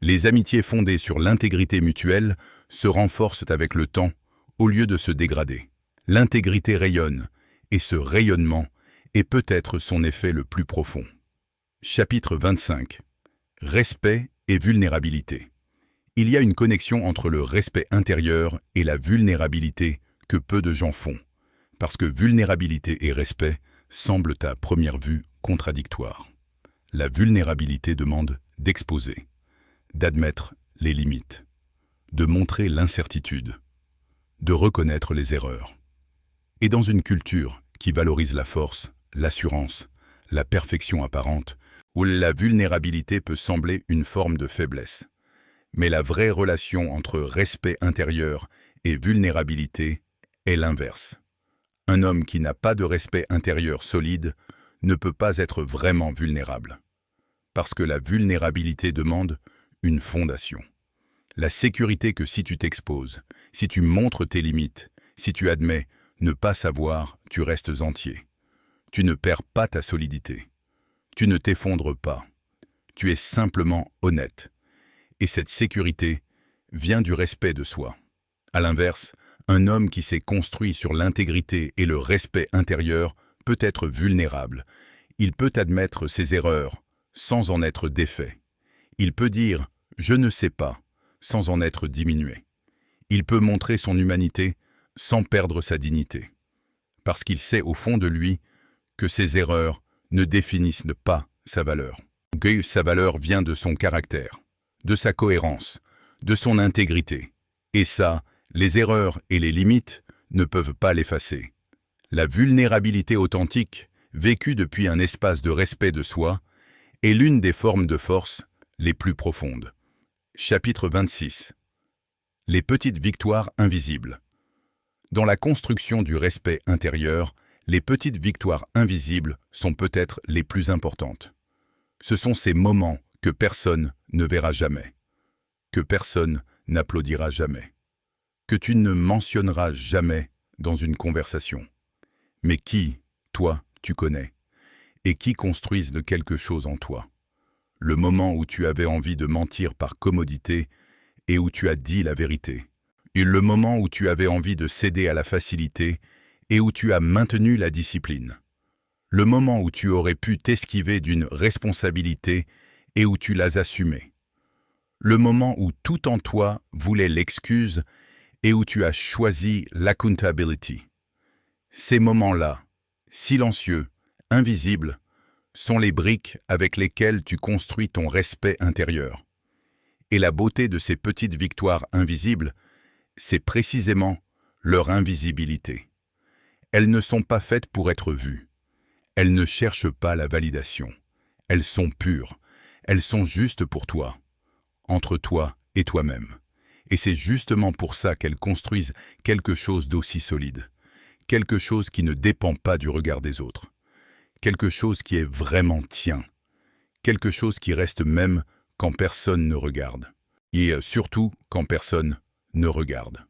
Les amitiés fondées sur l'intégrité mutuelle se renforcent avec le temps au lieu de se dégrader. L'intégrité rayonne, et ce rayonnement est peut-être son effet le plus profond. Chapitre 25. Respect et vulnérabilité. Il y a une connexion entre le respect intérieur et la vulnérabilité que peu de gens font, parce que vulnérabilité et respect semblent à première vue contradictoires. La vulnérabilité demande d'exposer, d'admettre les limites, de montrer l'incertitude, de reconnaître les erreurs. Et dans une culture qui valorise la force, l'assurance, la perfection apparente, où la vulnérabilité peut sembler une forme de faiblesse. Mais la vraie relation entre respect intérieur et vulnérabilité est l'inverse. Un homme qui n'a pas de respect intérieur solide ne peut pas être vraiment vulnérable. Parce que la vulnérabilité demande une fondation. La sécurité que si tu t'exposes, si tu montres tes limites, si tu admets ne pas savoir, tu restes entier. Tu ne perds pas ta solidité. Tu ne t'effondres pas. Tu es simplement honnête. Et cette sécurité vient du respect de soi. À l'inverse, un homme qui s'est construit sur l'intégrité et le respect intérieur peut être vulnérable. Il peut admettre ses erreurs sans en être défait. Il peut dire « je ne sais pas » sans en être diminué. Il peut montrer son humanité sans perdre sa dignité. Parce qu'il sait au fond de lui que ses erreurs ne définissent pas sa valeur. Que sa valeur vient de son caractère, de sa cohérence, de son intégrité. Et ça, les erreurs et les limites ne peuvent pas l'effacer. La vulnérabilité authentique, vécue depuis un espace de respect de soi, est l'une des formes de force les plus profondes. Chapitre 26. Les petites victoires invisibles. Dans la construction du respect intérieur, les petites victoires invisibles sont peut-être les plus importantes. Ce sont ces moments que personne ne verra jamais, que personne n'applaudira jamais, que tu ne mentionneras jamais dans une conversation, mais qui, toi, tu connais, et qui construisent de quelque chose en toi. Le moment où tu avais envie de mentir par commodité et où tu as dit la vérité. Et le moment où tu avais envie de céder à la facilité et où tu as maintenu la discipline. Le moment où tu aurais pu t'esquiver d'une responsabilité et où tu l'as assumée. Le moment où tout en toi voulait l'excuse et où tu as choisi l'accountability. Ces moments-là, silencieux, invisibles, sont les briques avec lesquelles tu construis ton respect intérieur. Et la beauté de ces petites victoires invisibles, c'est précisément leur invisibilité. Elles ne sont pas faites pour être vues. Elles ne cherchent pas la validation. Elles sont pures. Elles sont justes pour toi, entre toi et toi-même. Et c'est justement pour ça qu'elles construisent quelque chose d'aussi solide. Quelque chose qui ne dépend pas du regard des autres. Quelque chose qui est vraiment tien. Quelque chose qui reste même quand personne ne regarde. Et surtout quand personne ne regarde.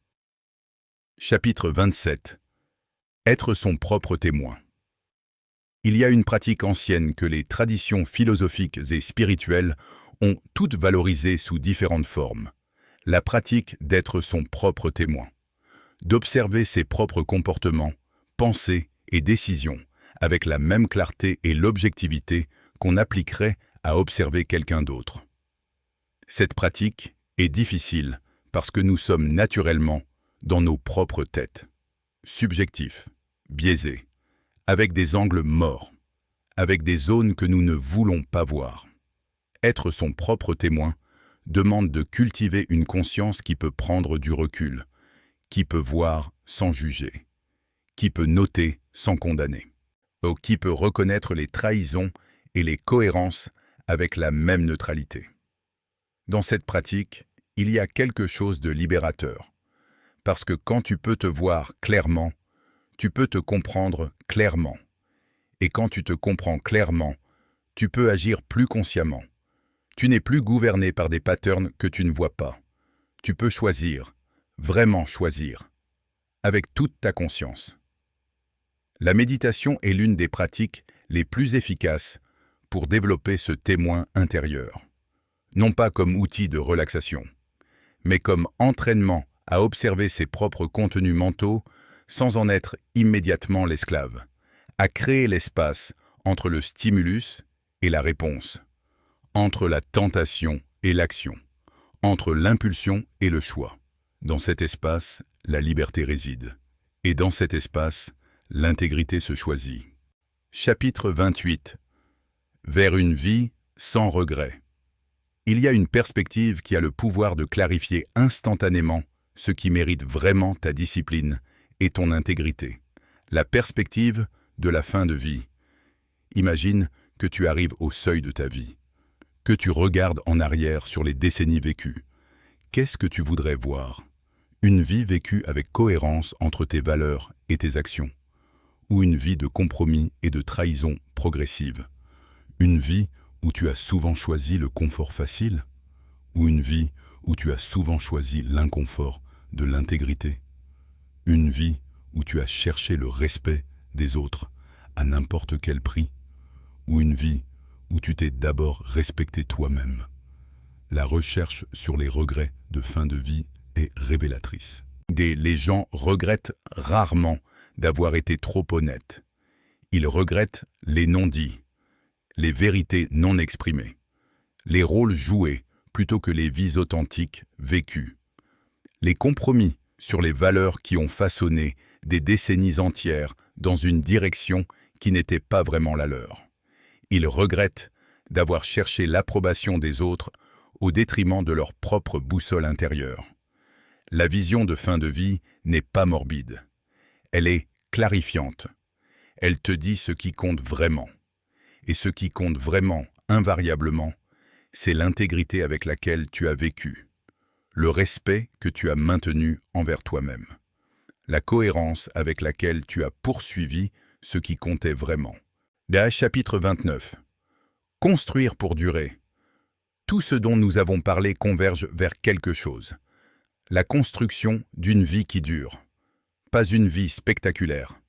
Chapitre 27. Être son propre témoin. Il y a une pratique ancienne que les traditions philosophiques et spirituelles ont toutes valorisée sous différentes formes. La pratique d'être son propre témoin. D'observer ses propres comportements, pensées et décisions avec la même clarté et l'objectivité qu'on appliquerait à observer quelqu'un d'autre. Cette pratique est difficile parce que nous sommes naturellement dans nos propres têtes, subjectifs, biaisés, avec des angles morts, avec des zones que nous ne voulons pas voir. Être son propre témoin demande de cultiver une conscience qui peut prendre du recul, qui peut voir sans juger, qui peut noter sans condamner, ou qui peut reconnaître les trahisons et les cohérences avec la même neutralité. Dans cette pratique, il y a quelque chose de libérateur, parce que quand tu peux te voir clairement, tu peux te comprendre clairement. Et quand tu te comprends clairement, tu peux agir plus consciemment. Tu n'es plus gouverné par des patterns que tu ne vois pas. Tu peux choisir, vraiment choisir, avec toute ta conscience. La méditation est l'une des pratiques les plus efficaces pour développer ce témoin intérieur. Non pas comme outil de relaxation, mais comme entraînement à observer ses propres contenus mentaux sans en être immédiatement l'esclave, à créer l'espace entre le stimulus et la réponse, entre la tentation et l'action, entre l'impulsion et le choix. Dans cet espace, la liberté réside. Et dans cet espace, l'intégrité se choisit. Chapitre 28. Vers une vie sans regret. Il y a une perspective qui a le pouvoir de clarifier instantanément ce qui mérite vraiment ta discipline et ton intégrité. La perspective de la fin de vie. Imagine que tu arrives au seuil de ta vie, que tu regardes en arrière sur les décennies vécues. Qu'est-ce que tu voudrais voir? Une vie vécue avec cohérence entre tes valeurs et tes actions, ou une vie de compromis et de trahison progressive? Une vie où tu as souvent choisi le confort facile, ou une vie où tu as souvent choisi l'inconfort de l'intégrité? Une vie où tu as cherché le respect des autres à n'importe quel prix, ou une vie où tu t'es d'abord respecté toi-même? La recherche sur les regrets de fin de vie est révélatrice. Les gens regrettent rarement d'avoir été trop honnêtes. Ils regrettent les non-dits, les vérités non exprimées, les rôles joués plutôt que les vies authentiques vécues, les compromis sur les valeurs qui ont façonné des décennies entières dans une direction qui n'était pas vraiment la leur. Ils regrettent d'avoir cherché l'approbation des autres au détriment de leur propre boussole intérieure. La vision de fin de vie n'est pas morbide. Elle est clarifiante. Elle te dit ce qui compte vraiment. Et ce qui compte vraiment, invariablement, c'est l'intégrité avec laquelle tu as vécu, le respect que tu as maintenu envers toi-même, la cohérence avec laquelle tu as poursuivi ce qui comptait vraiment. Chapitre 29. Construire pour durer. Tout ce dont nous avons parlé converge vers quelque chose. La construction d'une vie qui dure. Pas une vie spectaculaire.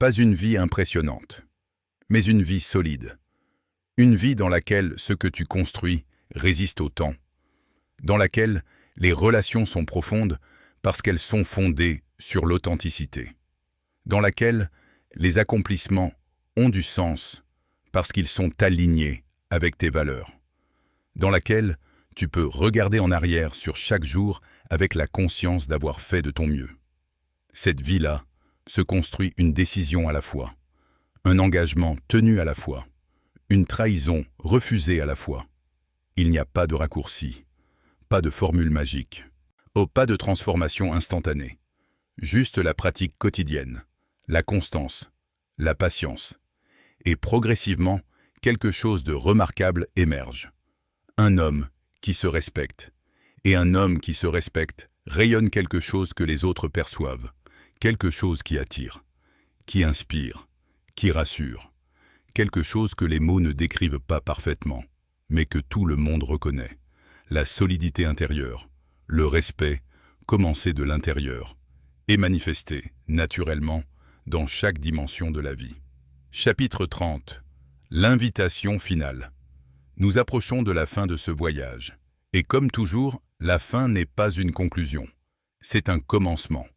Pas une vie impressionnante, mais une vie solide. Une vie dans laquelle ce que tu construis résiste au temps, dans laquelle les relations sont profondes parce qu'elles sont fondées sur l'authenticité, dans laquelle les accomplissements ont du sens parce qu'ils sont alignés avec tes valeurs, dans laquelle tu peux regarder en arrière sur chaque jour avec la conscience d'avoir fait de ton mieux. Cette vie-là se construit une décision à la fois, un engagement tenu à la fois, une trahison refusée à la fois. Il n'y a pas de raccourci, pas de formule magique, pas de transformation instantanée, juste la pratique quotidienne, la constance, la patience. Et progressivement, quelque chose de remarquable émerge. Un homme qui se respecte. Et un homme qui se respecte rayonne quelque chose que les autres perçoivent, quelque chose qui attire, qui inspire, qui rassure, quelque chose que les mots ne décrivent pas parfaitement, mais que tout le monde reconnaît. La solidité intérieure, le respect, commencé de l'intérieur, et manifesté, naturellement, dans chaque dimension de la vie. Chapitre 30. L'invitation finale. Nous approchons de la fin de ce voyage. Et comme toujours, la fin n'est pas une conclusion. C'est un commencement.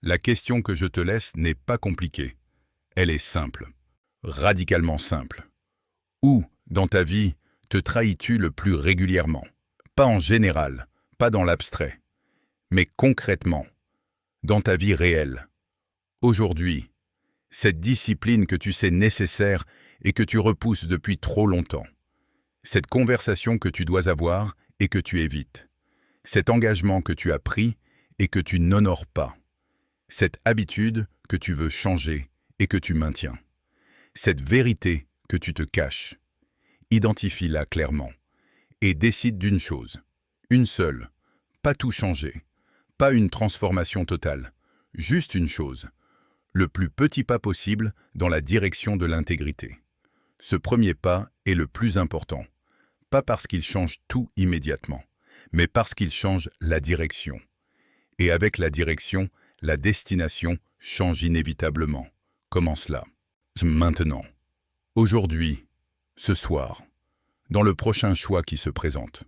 La question que je te laisse n'est pas compliquée. Elle est simple. Radicalement simple. Où, dans ta vie, te trahis-tu le plus régulièrement? Pas en général, pas dans l'abstrait, mais concrètement, dans ta vie réelle. Aujourd'hui, cette discipline que tu sais nécessaire et que tu repousses depuis trop longtemps. Cette conversation que tu dois avoir et que tu évites. Cet engagement que tu as pris et que tu n'honores pas. Cette habitude que tu veux changer et que tu maintiens. Cette vérité que tu te caches. Identifie-la clairement et décide d'une chose, une seule, pas tout changer, pas une transformation totale, juste une chose, le plus petit pas possible dans la direction de l'intégrité. Ce premier pas est le plus important, pas parce qu'il change tout immédiatement, mais parce qu'il change la direction. Et avec la direction, la destination change inévitablement. Comment cela? Maintenant, aujourd'hui, ce soir, dans le prochain choix qui se présente.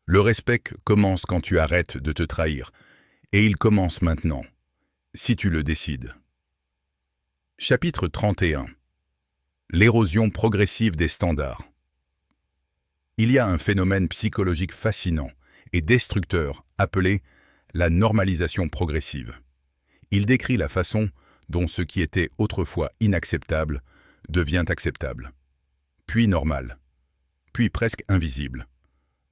Le respect commence quand tu arrêtes de te trahir, et il commence maintenant, si tu le décides. Chapitre 31. L'érosion progressive des standards. Il y a un phénomène psychologique fascinant et destructeur appelé la normalisation progressive. Il décrit la façon dont ce qui était autrefois inacceptable devient acceptable, puis normal, puis presque invisible.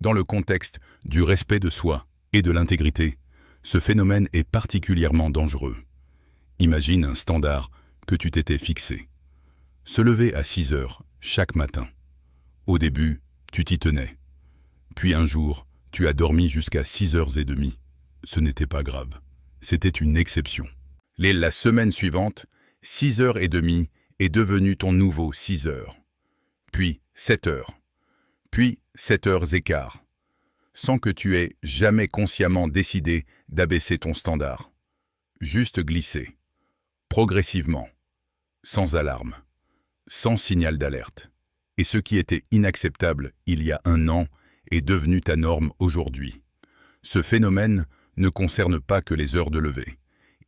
Dans le contexte du respect de soi et de l'intégrité, ce phénomène est particulièrement dangereux. Imagine un standard que tu t'étais fixé. Se lever à 6 heures chaque matin. Au début, tu t'y tenais. Puis un jour, tu as dormi jusqu'à 6h30. Ce n'était pas grave. C'était une exception. La semaine suivante, 6h30 est devenu ton nouveau 6 heures. Puis 7 heures. Puis 7h15. Sans que tu aies jamais consciemment décidé d'abaisser ton standard. Juste glisser. Progressivement. Sans alarme. Sans signal d'alerte. Et ce qui était inacceptable il y a 1 an est devenu ta norme aujourd'hui. Ce phénomène ne concerne pas que les heures de lever.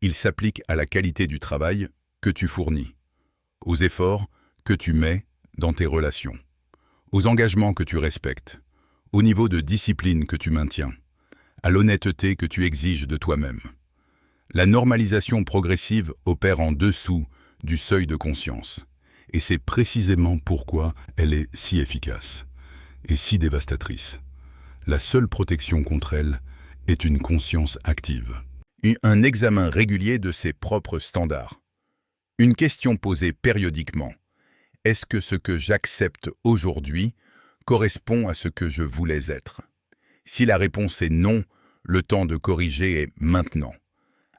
Il s'applique à la qualité du travail que tu fournis, aux efforts que tu mets dans tes relations, aux engagements que tu respectes, au niveau de discipline que tu maintiens, à l'honnêteté que tu exiges de toi-même. La normalisation progressive opère en dessous du seuil de conscience. Et c'est précisément pourquoi elle est si efficace et si dévastatrice. La seule protection contre elle est une conscience active. Un examen régulier de ses propres standards. Une question posée périodiquement. Est-ce que ce que j'accepte aujourd'hui correspond à ce que je voulais être? Si la réponse est non, le temps de corriger est maintenant,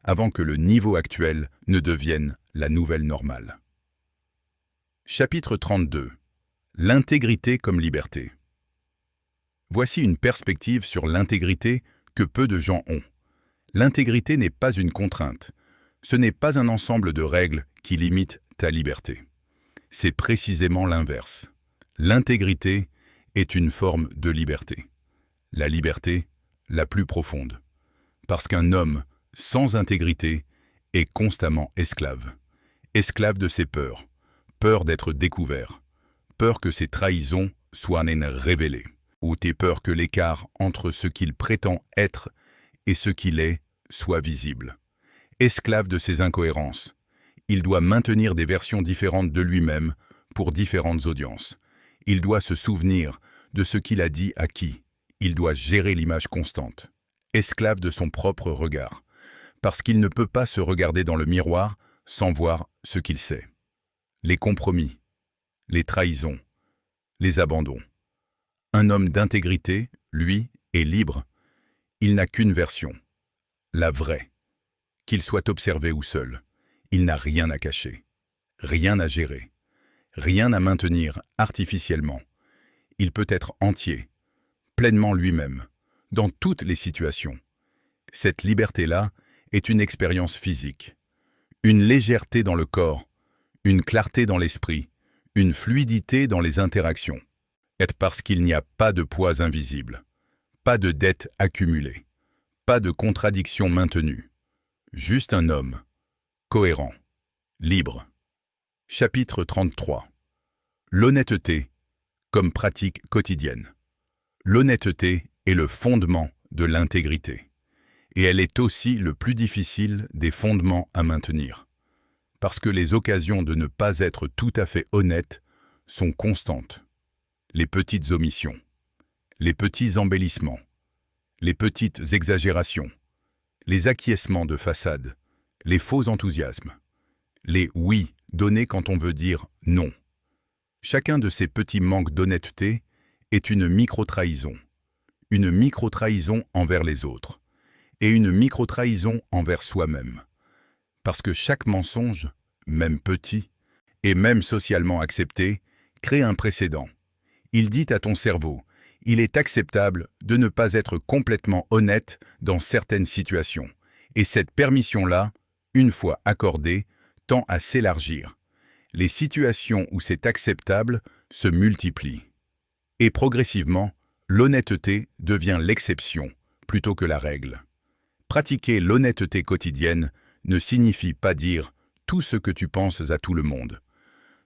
avant que le niveau actuel ne devienne la nouvelle normale. Chapitre 32. L'intégrité comme liberté. Voici une perspective sur l'intégrité que peu de gens ont. L'intégrité n'est pas une contrainte. Ce n'est pas un ensemble de règles qui limitent ta liberté. C'est précisément l'inverse. L'intégrité est une forme de liberté. La liberté la plus profonde. Parce qu'un homme sans intégrité est constamment esclave. Esclave de ses peurs. Peur d'être découvert. Peur que ses trahisons soient révélées. Ou tes peurs que l'écart entre ce qu'il prétend être et ce qu'il est soit visible. Esclave de ses incohérences. Il doit maintenir des versions différentes de lui-même pour différentes audiences. Il doit se souvenir de ce qu'il a dit à qui. Il doit gérer l'image constante. Esclave de son propre regard. Parce qu'il ne peut pas se regarder dans le miroir sans voir ce qu'il sait. Les compromis, les trahisons, les abandons. Un homme d'intégrité, lui, est libre. Il n'a qu'une version, la vraie. Qu'il soit observé ou seul, il n'a rien à cacher, rien à gérer, rien à maintenir artificiellement. Il peut être entier, pleinement lui-même, dans toutes les situations. Cette liberté-là est une expérience physique, une légèreté dans le corps, une clarté dans l'esprit, une fluidité dans les interactions. Être parce qu'il n'y a pas de poids invisible, pas de dette accumulée, pas de contradiction maintenue. Juste un homme, cohérent, libre. Chapitre 33. L'honnêteté comme pratique quotidienne. L'honnêteté est le fondement de l'intégrité. Et elle est aussi le plus difficile des fondements à maintenir. Parce que les occasions de ne pas être tout à fait honnête sont constantes. Les petites omissions, les petits embellissements, les petites exagérations, les acquiescements de façade, les faux enthousiasmes, les oui donnés quand on veut dire non. Chacun de ces petits manques d'honnêteté est une micro-trahison envers les autres, et une micro-trahison envers soi-même. Parce que chaque mensonge, même petit, et même socialement accepté, crée un précédent. Il dit à ton cerveau, il est acceptable de ne pas être complètement honnête dans certaines situations. Et cette permission-là, une fois accordée, tend à s'élargir. Les situations où c'est acceptable se multiplient. Et progressivement, l'honnêteté devient l'exception plutôt que la règle. Pratiquer l'honnêteté quotidienne ne signifie pas dire tout ce que tu penses à tout le monde.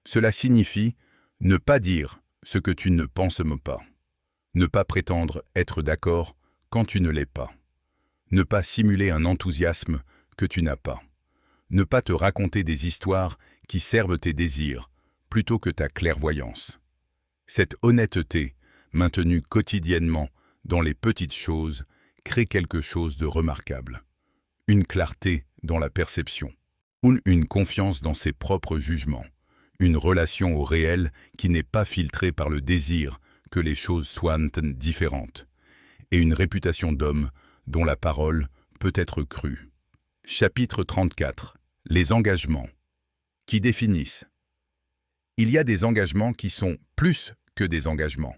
Cela signifie ne pas dire ce que tu ne penses pas. Ne pas prétendre être d'accord quand tu ne l'es pas. Ne pas simuler un enthousiasme que tu n'as pas. Ne pas te raconter des histoires qui servent tes désirs plutôt que ta clairvoyance. Cette honnêteté, maintenue quotidiennement dans les petites choses, crée quelque chose de remarquable. Une clarté dans la perception, une confiance dans ses propres jugements, une relation au réel qui n'est pas filtrée par le désir que les choses soient différentes, et une réputation d'homme dont la parole peut être crue. Chapitre 34. Les engagements. Qui définissent. Il y a des engagements qui sont plus que des engagements.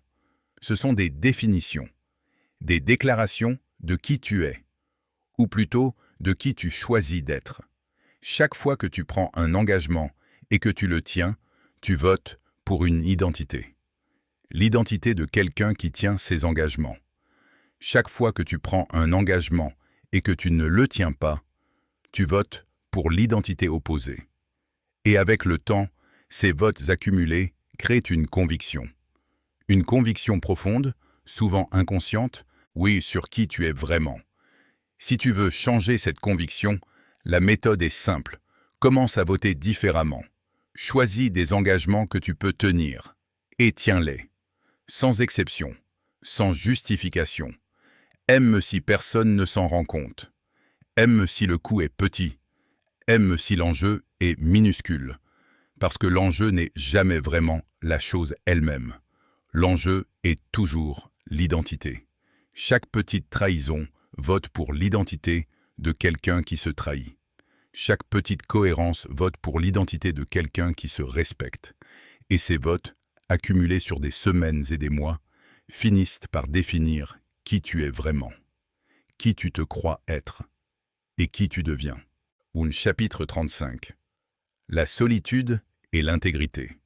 Ce sont des définitions, des déclarations de qui tu es, ou plutôt de qui tu choisis d'être. Chaque fois que tu prends un engagement et que tu le tiens, tu votes pour une identité. L'identité de quelqu'un qui tient ses engagements. Chaque fois que tu prends un engagement et que tu ne le tiens pas, tu votes pour l'identité opposée. Et avec le temps, ces votes accumulés créent une conviction. Une conviction profonde, souvent inconsciente, oui, sur qui tu es vraiment. Si tu veux changer cette conviction, la méthode est simple. Commence à voter différemment. Choisis des engagements que tu peux tenir et tiens-les. Sans exception, sans justification. Aime si personne ne s'en rend compte. Aime si le coût est petit. Aime si l'enjeu est minuscule. Parce que l'enjeu n'est jamais vraiment la chose elle-même. L'enjeu est toujours l'identité. Chaque petite trahison vote pour l'identité de quelqu'un qui se trahit. Chaque petite cohérence vote pour l'identité de quelqu'un qui se respecte. Et ces votes, accumulés sur des semaines et des mois, finissent par définir qui tu es vraiment, qui tu te crois être et qui tu deviens. Chapitre 35. La solitude et l'intégrité.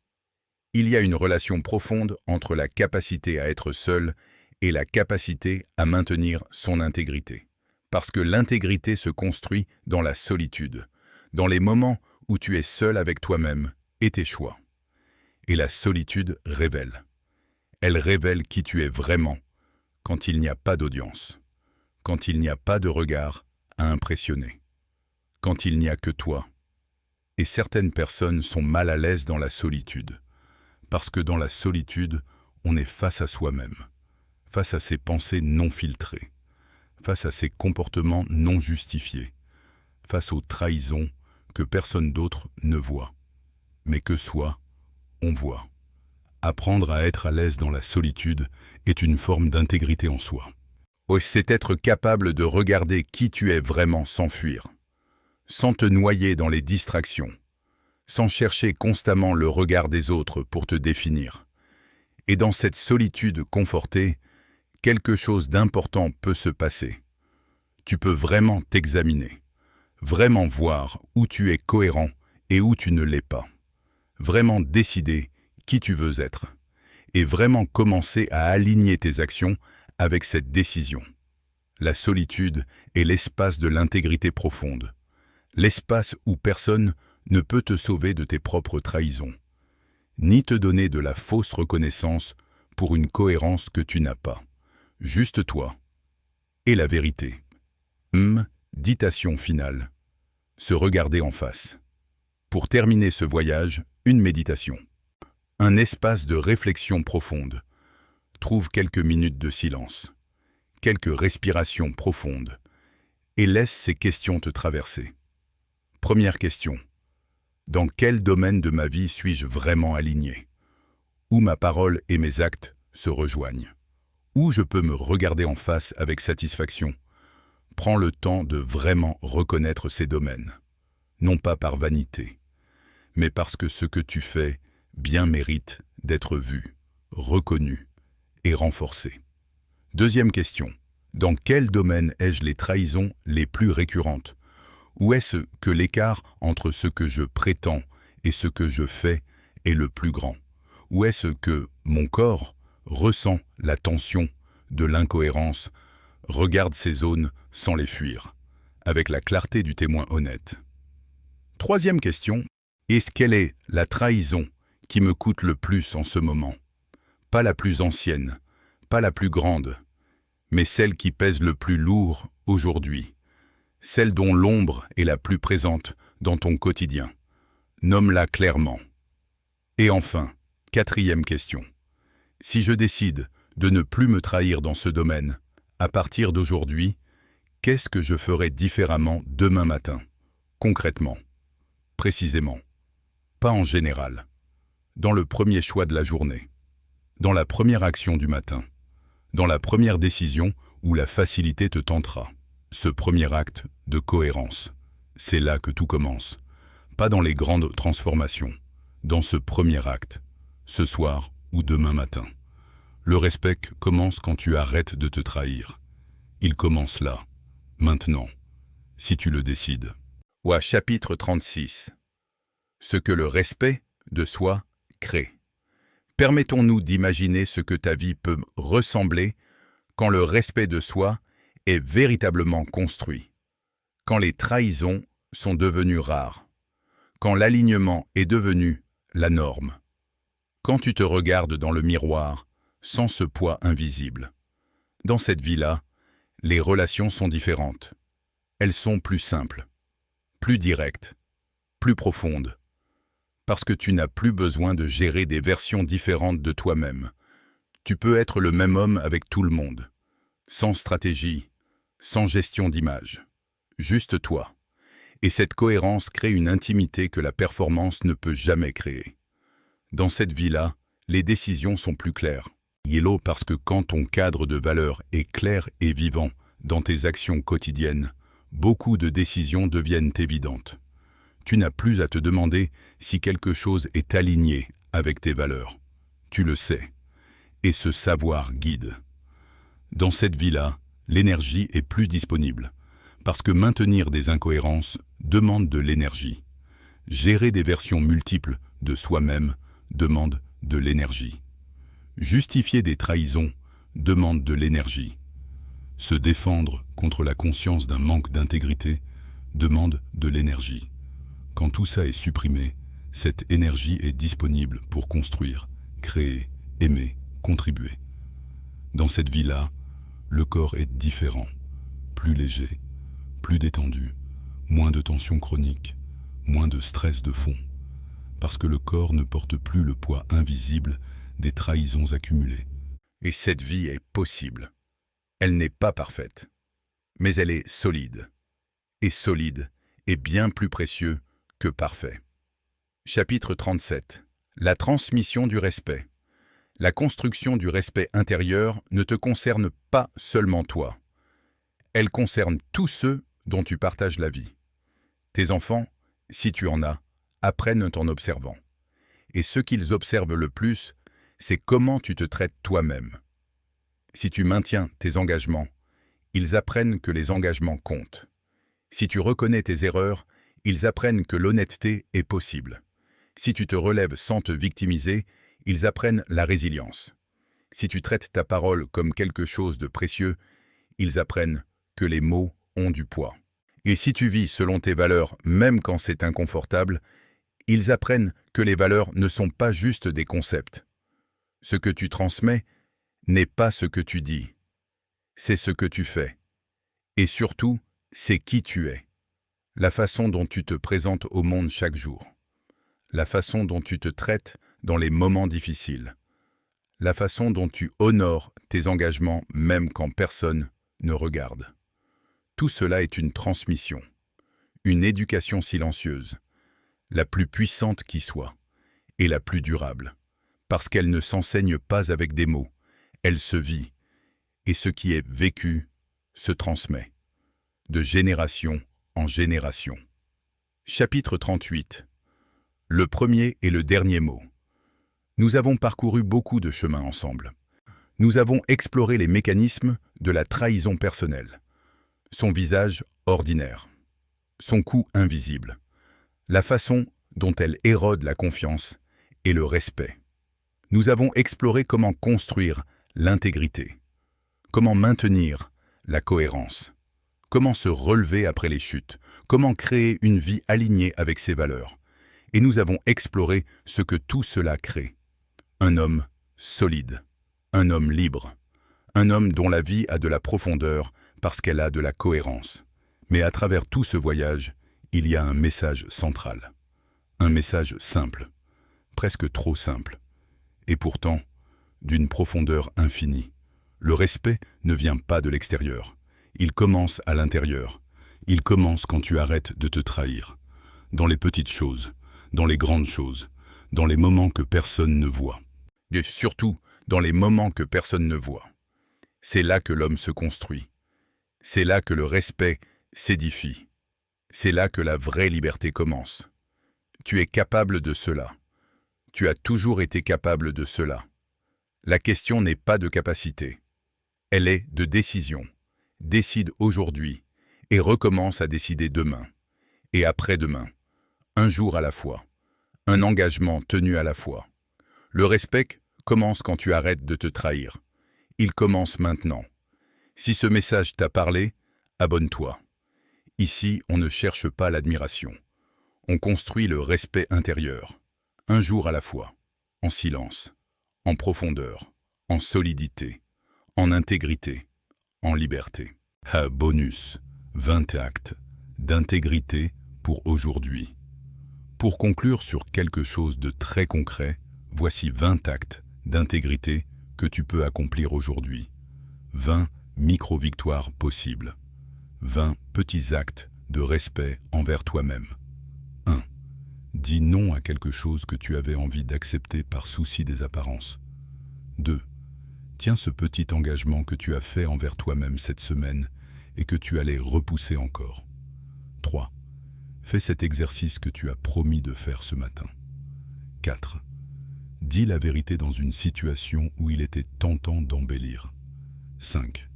Il y a une relation profonde entre la capacité à être seul et la capacité à maintenir son intégrité. Parce que l'intégrité se construit dans la solitude, dans les moments où tu es seul avec toi-même et tes choix. Et la solitude révèle. Elle révèle qui tu es vraiment quand il n'y a pas d'audience, quand il n'y a pas de regard à impressionner, quand il n'y a que toi. Et certaines personnes sont mal à l'aise dans la solitude, parce que dans la solitude, on est face à soi-même, face à ses pensées non filtrées, face à ses comportements non justifiés, face aux trahisons que personne d'autre ne voit, mais que soi, on voit. Apprendre à être à l'aise dans la solitude est une forme d'intégrité en soi. C'est être capable de regarder qui tu es vraiment sans fuir, sans te noyer dans les distractions, sans chercher constamment le regard des autres pour te définir. Et dans cette solitude confortée, quelque chose d'important peut se passer. Tu peux vraiment t'examiner, vraiment voir où tu es cohérent et où tu ne l'es pas, vraiment décider qui tu veux être, et vraiment commencer à aligner tes actions avec cette décision. La solitude est l'espace de l'intégrité profonde, l'espace où personne ne peut te sauver de tes propres trahisons, ni te donner de la fausse reconnaissance pour une cohérence que tu n'as pas. Juste toi et la vérité. Ditation finale. Se regarder en face. Pour terminer ce voyage, une méditation. Un espace de réflexion profonde. Trouve quelques minutes de silence, quelques respirations profondes, et laisse ces questions te traverser. Première question. Dans quel domaine de ma vie suis-je vraiment aligné? Où ma parole et mes actes se rejoignent? Où je peux me regarder en face avec satisfaction? Prends le temps de vraiment reconnaître ces domaines, non pas par vanité, mais parce que ce que tu fais bien mérite d'être vu, reconnu et renforcé. Deuxième question. Dans quel domaine ai-je les trahisons les plus récurrentes? Où est-ce que l'écart entre ce que je prétends et ce que je fais est le plus grand? Où est-ce que mon corps ressent la tension de l'incohérence? Regarde ces zones sans les fuir, avec la clarté du témoin honnête. Troisième question. Quelle est la trahison qui me coûte le plus en ce moment? Pas la plus ancienne, pas la plus grande, mais celle qui pèse le plus lourd aujourd'hui, celle dont l'ombre est la plus présente dans ton quotidien. Nomme-la clairement. Et enfin, quatrième question. Si je décide de ne plus me trahir dans ce domaine, à partir d'aujourd'hui, qu'est-ce que je ferai différemment demain matin? Concrètement, précisément, pas en général, dans le premier choix de la journée, dans la première action du matin, dans la première décision où la facilité te tentera. Ce premier acte de cohérence, c'est là que tout commence, pas dans les grandes transformations, dans ce premier acte, ce soir ou demain matin. Le respect commence quand tu arrêtes de te trahir. Il commence là, maintenant, si tu le décides. Chapitre 36. Ce que le respect de soi crée. Permettons-nous d'imaginer ce que ta vie peut ressembler quand le respect de soi est véritablement construit, quand les trahisons sont devenues rares, quand l'alignement est devenu la norme, quand tu te regardes dans le miroir sans ce poids invisible. Dans cette vie-là, les relations sont différentes. Elles sont plus simples, plus directes, plus profondes, parce que tu n'as plus besoin de gérer des versions différentes de toi-même. Tu peux être le même homme avec tout le monde, sans stratégie, sans gestion d'image. Juste toi. Et cette cohérence crée une intimité que la performance ne peut jamais créer. Dans cette vie-là, les décisions sont plus claires. Yellow parce que quand ton cadre de valeurs est clair et vivant dans tes actions quotidiennes, beaucoup de décisions deviennent évidentes. Tu n'as plus à te demander si quelque chose est aligné avec tes valeurs. Tu le sais. Et ce savoir guide. Dans cette vie-là, l'énergie est plus disponible, parce que maintenir des incohérences demande de l'énergie. Gérer des versions multiples de soi-même demande de l'énergie. Justifier des trahisons demande de l'énergie. Se défendre contre la conscience d'un manque d'intégrité demande de l'énergie. Quand tout ça est supprimé, cette énergie est disponible pour construire, créer, aimer, contribuer. Dans cette vie-là, le corps est différent, plus léger, plus détendu, moins de tension chronique, moins de stress de fond, parce que le corps ne porte plus le poids invisible des trahisons accumulées. Et cette vie est possible. Elle n'est pas parfaite, mais elle est solide. Et solide est bien plus précieux que parfait. Chapitre 37. La transmission du respect. La construction du respect intérieur ne te concerne pas seulement toi. Elle concerne tous ceux dont tu partages la vie. Tes enfants, si tu en as, apprennent en observant. Et ce qu'ils observent le plus, c'est comment tu te traites toi-même. Si tu maintiens tes engagements, ils apprennent que les engagements comptent. Si tu reconnais tes erreurs, ils apprennent que l'honnêteté est possible. Si tu te relèves sans te victimiser, ils apprennent la résilience. Si tu traites ta parole comme quelque chose de précieux, ils apprennent que les mots ont du poids. Et si tu vis selon tes valeurs, même quand c'est inconfortable, ils apprennent que les valeurs ne sont pas juste des concepts. Ce que tu transmets n'est pas ce que tu dis, c'est ce que tu fais. Et surtout, c'est qui tu es. La façon dont tu te présentes au monde chaque jour. La façon dont tu te traites dans les moments difficiles. La façon dont tu honores tes engagements même quand personne ne regarde. Tout cela est une transmission, une éducation silencieuse, la plus puissante qui soit, et la plus durable, parce qu'elle ne s'enseigne pas avec des mots, elle se vit, et ce qui est vécu se transmet, de génération en génération. Chapitre 38. Le premier et le dernier mot. Nous avons parcouru beaucoup de chemins ensemble. Nous avons exploré les mécanismes de la trahison personnelle. Son visage ordinaire, son cou invisible, la façon dont elle érode la confiance et le respect. Nous avons exploré comment construire l'intégrité, comment maintenir la cohérence, comment se relever après les chutes, comment créer une vie alignée avec ses valeurs. Et nous avons exploré ce que tout cela crée. Un homme solide, un homme libre, un homme dont la vie a de la profondeur parce qu'elle a de la cohérence. Mais à travers tout ce voyage, il y a un message central. Un message simple, presque trop simple. Et pourtant, d'une profondeur infinie. Le respect ne vient pas de l'extérieur. Il commence à l'intérieur. Il commence quand tu arrêtes de te trahir. Dans les petites choses, dans les grandes choses, dans les moments que personne ne voit. Et surtout, dans les moments que personne ne voit. C'est là que l'homme se construit. C'est là que le respect s'édifie. C'est là que la vraie liberté commence. Tu es capable de cela. Tu as toujours été capable de cela. La question n'est pas de capacité. Elle est de décision. Décide aujourd'hui et recommence à décider demain. Et après-demain. Un jour à la fois. Un engagement tenu à la fois. Le respect commence quand tu arrêtes de te trahir. Il commence maintenant. Si ce message t'a parlé, abonne-toi. Ici, on ne cherche pas l'admiration. On construit le respect intérieur. Un jour à la fois. En silence. En profondeur. En solidité. En intégrité. En liberté. Bonus. 20 actes d'intégrité pour aujourd'hui. Pour conclure sur quelque chose de très concret, voici 20 actes d'intégrité que tu peux accomplir aujourd'hui. 20 micro-victoires possibles. 20 petits actes de respect envers toi-même. 1. Dis non à quelque chose que tu avais envie d'accepter par souci des apparences. 2. Tiens ce petit engagement que tu as fait envers toi-même cette semaine et que tu allais repousser encore. 3. Fais cet exercice que tu as promis de faire ce matin. 4. Dis la vérité dans une situation où il était tentant d'embellir. 5.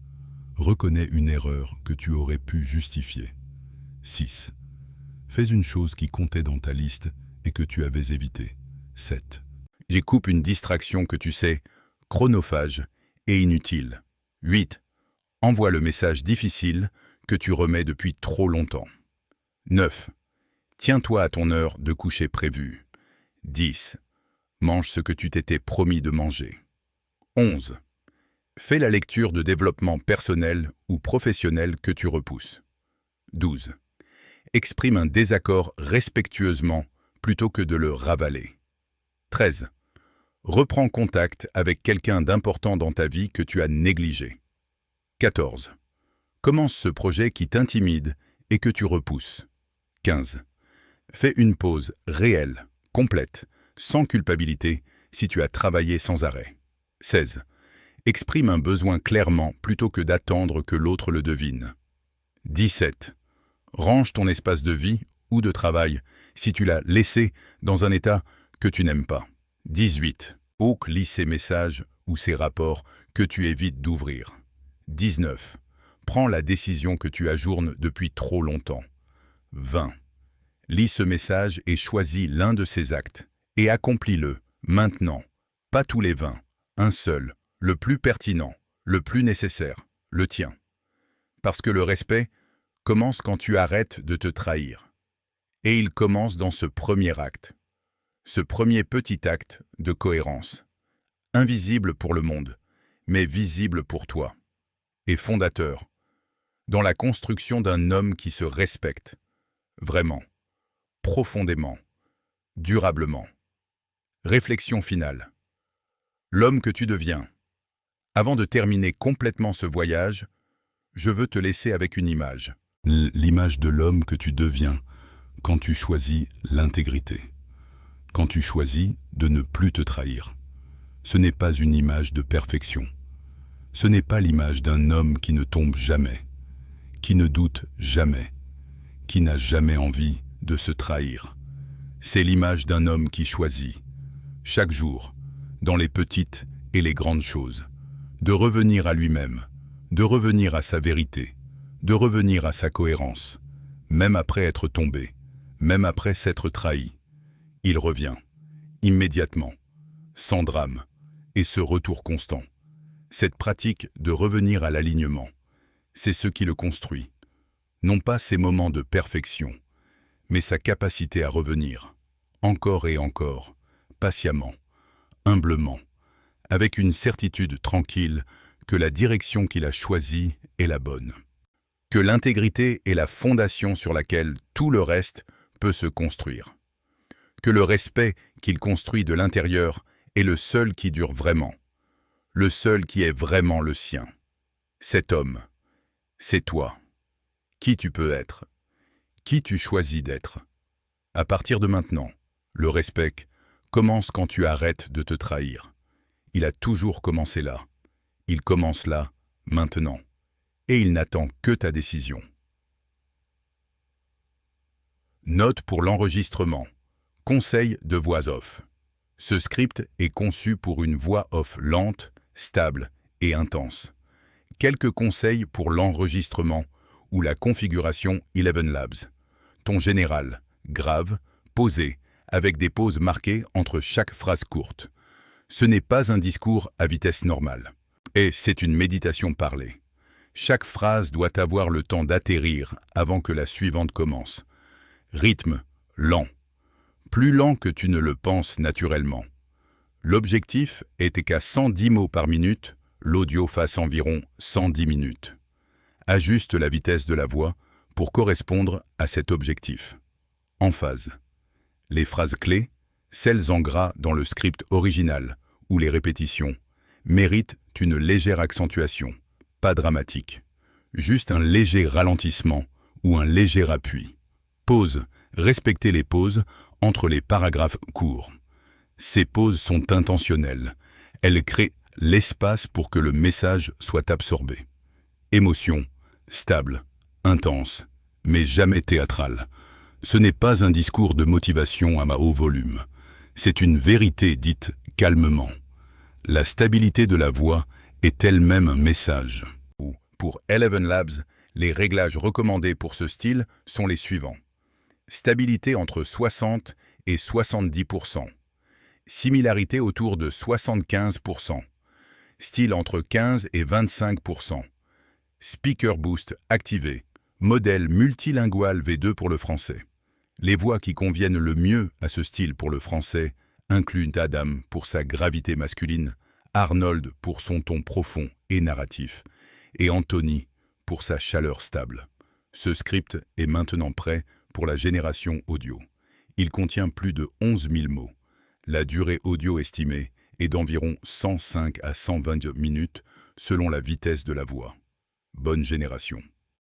Reconnais une erreur que tu aurais pu justifier. 6. Fais une chose qui comptait dans ta liste et que tu avais évité. 7. J'y coupe une distraction que tu sais, chronophage et inutile. 8. Envoie le message difficile que tu remets depuis trop longtemps. 9. Tiens-toi à ton heure de coucher prévue. 10. Mange ce que tu t'étais promis de manger. 11. Fais la lecture de développement personnel ou professionnel que tu repousses. 12. Exprime un désaccord respectueusement plutôt que de le ravaler. 13. Reprends contact avec quelqu'un d'important dans ta vie que tu as négligé. 14. Commence ce projet qui t'intimide et que tu repousses. 15. Fais une pause réelle, complète, sans culpabilité si tu as travaillé sans arrêt. 16. Exprime un besoin clairement plutôt que d'attendre que l'autre le devine. 17. Range ton espace de vie ou de travail si tu l'as laissé dans un état que tu n'aimes pas. 18. Lis ces messages ou ces rapports que tu évites d'ouvrir. 19. Prends la décision que tu ajournes depuis trop longtemps. 20. Lis ce message et choisis l'un de ces actes et accomplis-le maintenant, pas tous les 20, un seul, le plus pertinent, le plus nécessaire, le tien. Parce que le respect commence quand tu arrêtes de te trahir. Et il commence dans ce premier acte. Ce premier petit acte de cohérence. Invisible pour le monde, mais visible pour toi. Et fondateur. Dans la construction d'un homme qui se respecte. Vraiment. Profondément. Durablement. Réflexion finale. L'homme que tu deviens. Avant de terminer complètement ce voyage, je veux te laisser avec une image. L'image de l'homme que tu deviens quand tu choisis l'intégrité. Quand tu choisis de ne plus te trahir. Ce n'est pas une image de perfection. Ce n'est pas l'image d'un homme qui ne tombe jamais, qui ne doute jamais, qui n'a jamais envie de se trahir. C'est l'image d'un homme qui choisit, chaque jour, dans les petites et les grandes choses, de revenir à lui-même, de revenir à sa vérité, de revenir à sa cohérence, même après être tombé, même après s'être trahi. Il revient, immédiatement, sans drame, et ce retour constant. Cette pratique de revenir à l'alignement, c'est ce qui le construit. Non pas ses moments de perfection, mais sa capacité à revenir, encore et encore, patiemment, humblement, avec une certitude tranquille que la direction qu'il a choisie est la bonne. Que l'intégrité est la fondation sur laquelle tout le reste peut se construire. Que le respect qu'il construit de l'intérieur est le seul qui dure vraiment, le seul qui est vraiment le sien. Cet homme, c'est toi. Qui tu peux être, qui tu choisis d'être. À partir de maintenant, le respect commence quand tu arrêtes de te trahir. Il a toujours commencé là. Il commence là, maintenant. Et il n'attend que ta décision. Note pour l'enregistrement. Conseil de voix off. Ce script est conçu pour une voix off lente, stable et intense. Quelques conseils pour l'enregistrement ou la configuration ElevenLabs. Ton général, grave, posé, avec des pauses marquées entre chaque phrase courte. Ce n'est pas un discours à vitesse normale. Et c'est une méditation parlée. Chaque phrase doit avoir le temps d'atterrir avant que la suivante commence. Rythme lent. Plus lent que tu ne le penses naturellement. L'objectif était qu'à 110 mots par minute, l'audio fasse environ 110 minutes. Ajuste la vitesse de la voix pour correspondre à cet objectif. Emphase. Les phrases clés, celles en gras dans le script original ou les répétitions, méritent une légère accentuation, pas dramatique. Juste un léger ralentissement ou un léger appui. Pause. Respectez les pauses entre les paragraphes courts. Ces pauses sont intentionnelles. Elles créent l'espace pour que le message soit absorbé. Émotion, stable, intense, mais jamais théâtrale. Ce n'est pas un discours de motivation à haut volume. C'est une vérité dite calmement. La stabilité de la voix est elle-même un message. Pour ElevenLabs, les réglages recommandés pour ce style sont les suivants. Stabilité entre 60 et 70%. Similarité autour de 75%. Style entre 15 et 25%. Speaker Boost activé. Modèle multilingual V2 pour le français. Les voix qui conviennent le mieux à ce style pour le français incluent Adam pour sa gravité masculine, Arnold pour son ton profond et narratif, et Anthony pour sa chaleur stable. Ce script est maintenant prêt pour la génération audio. Il contient plus de 11 000 mots. La durée audio estimée est d'environ 105 à 120 minutes selon la vitesse de la voix. Bonne génération.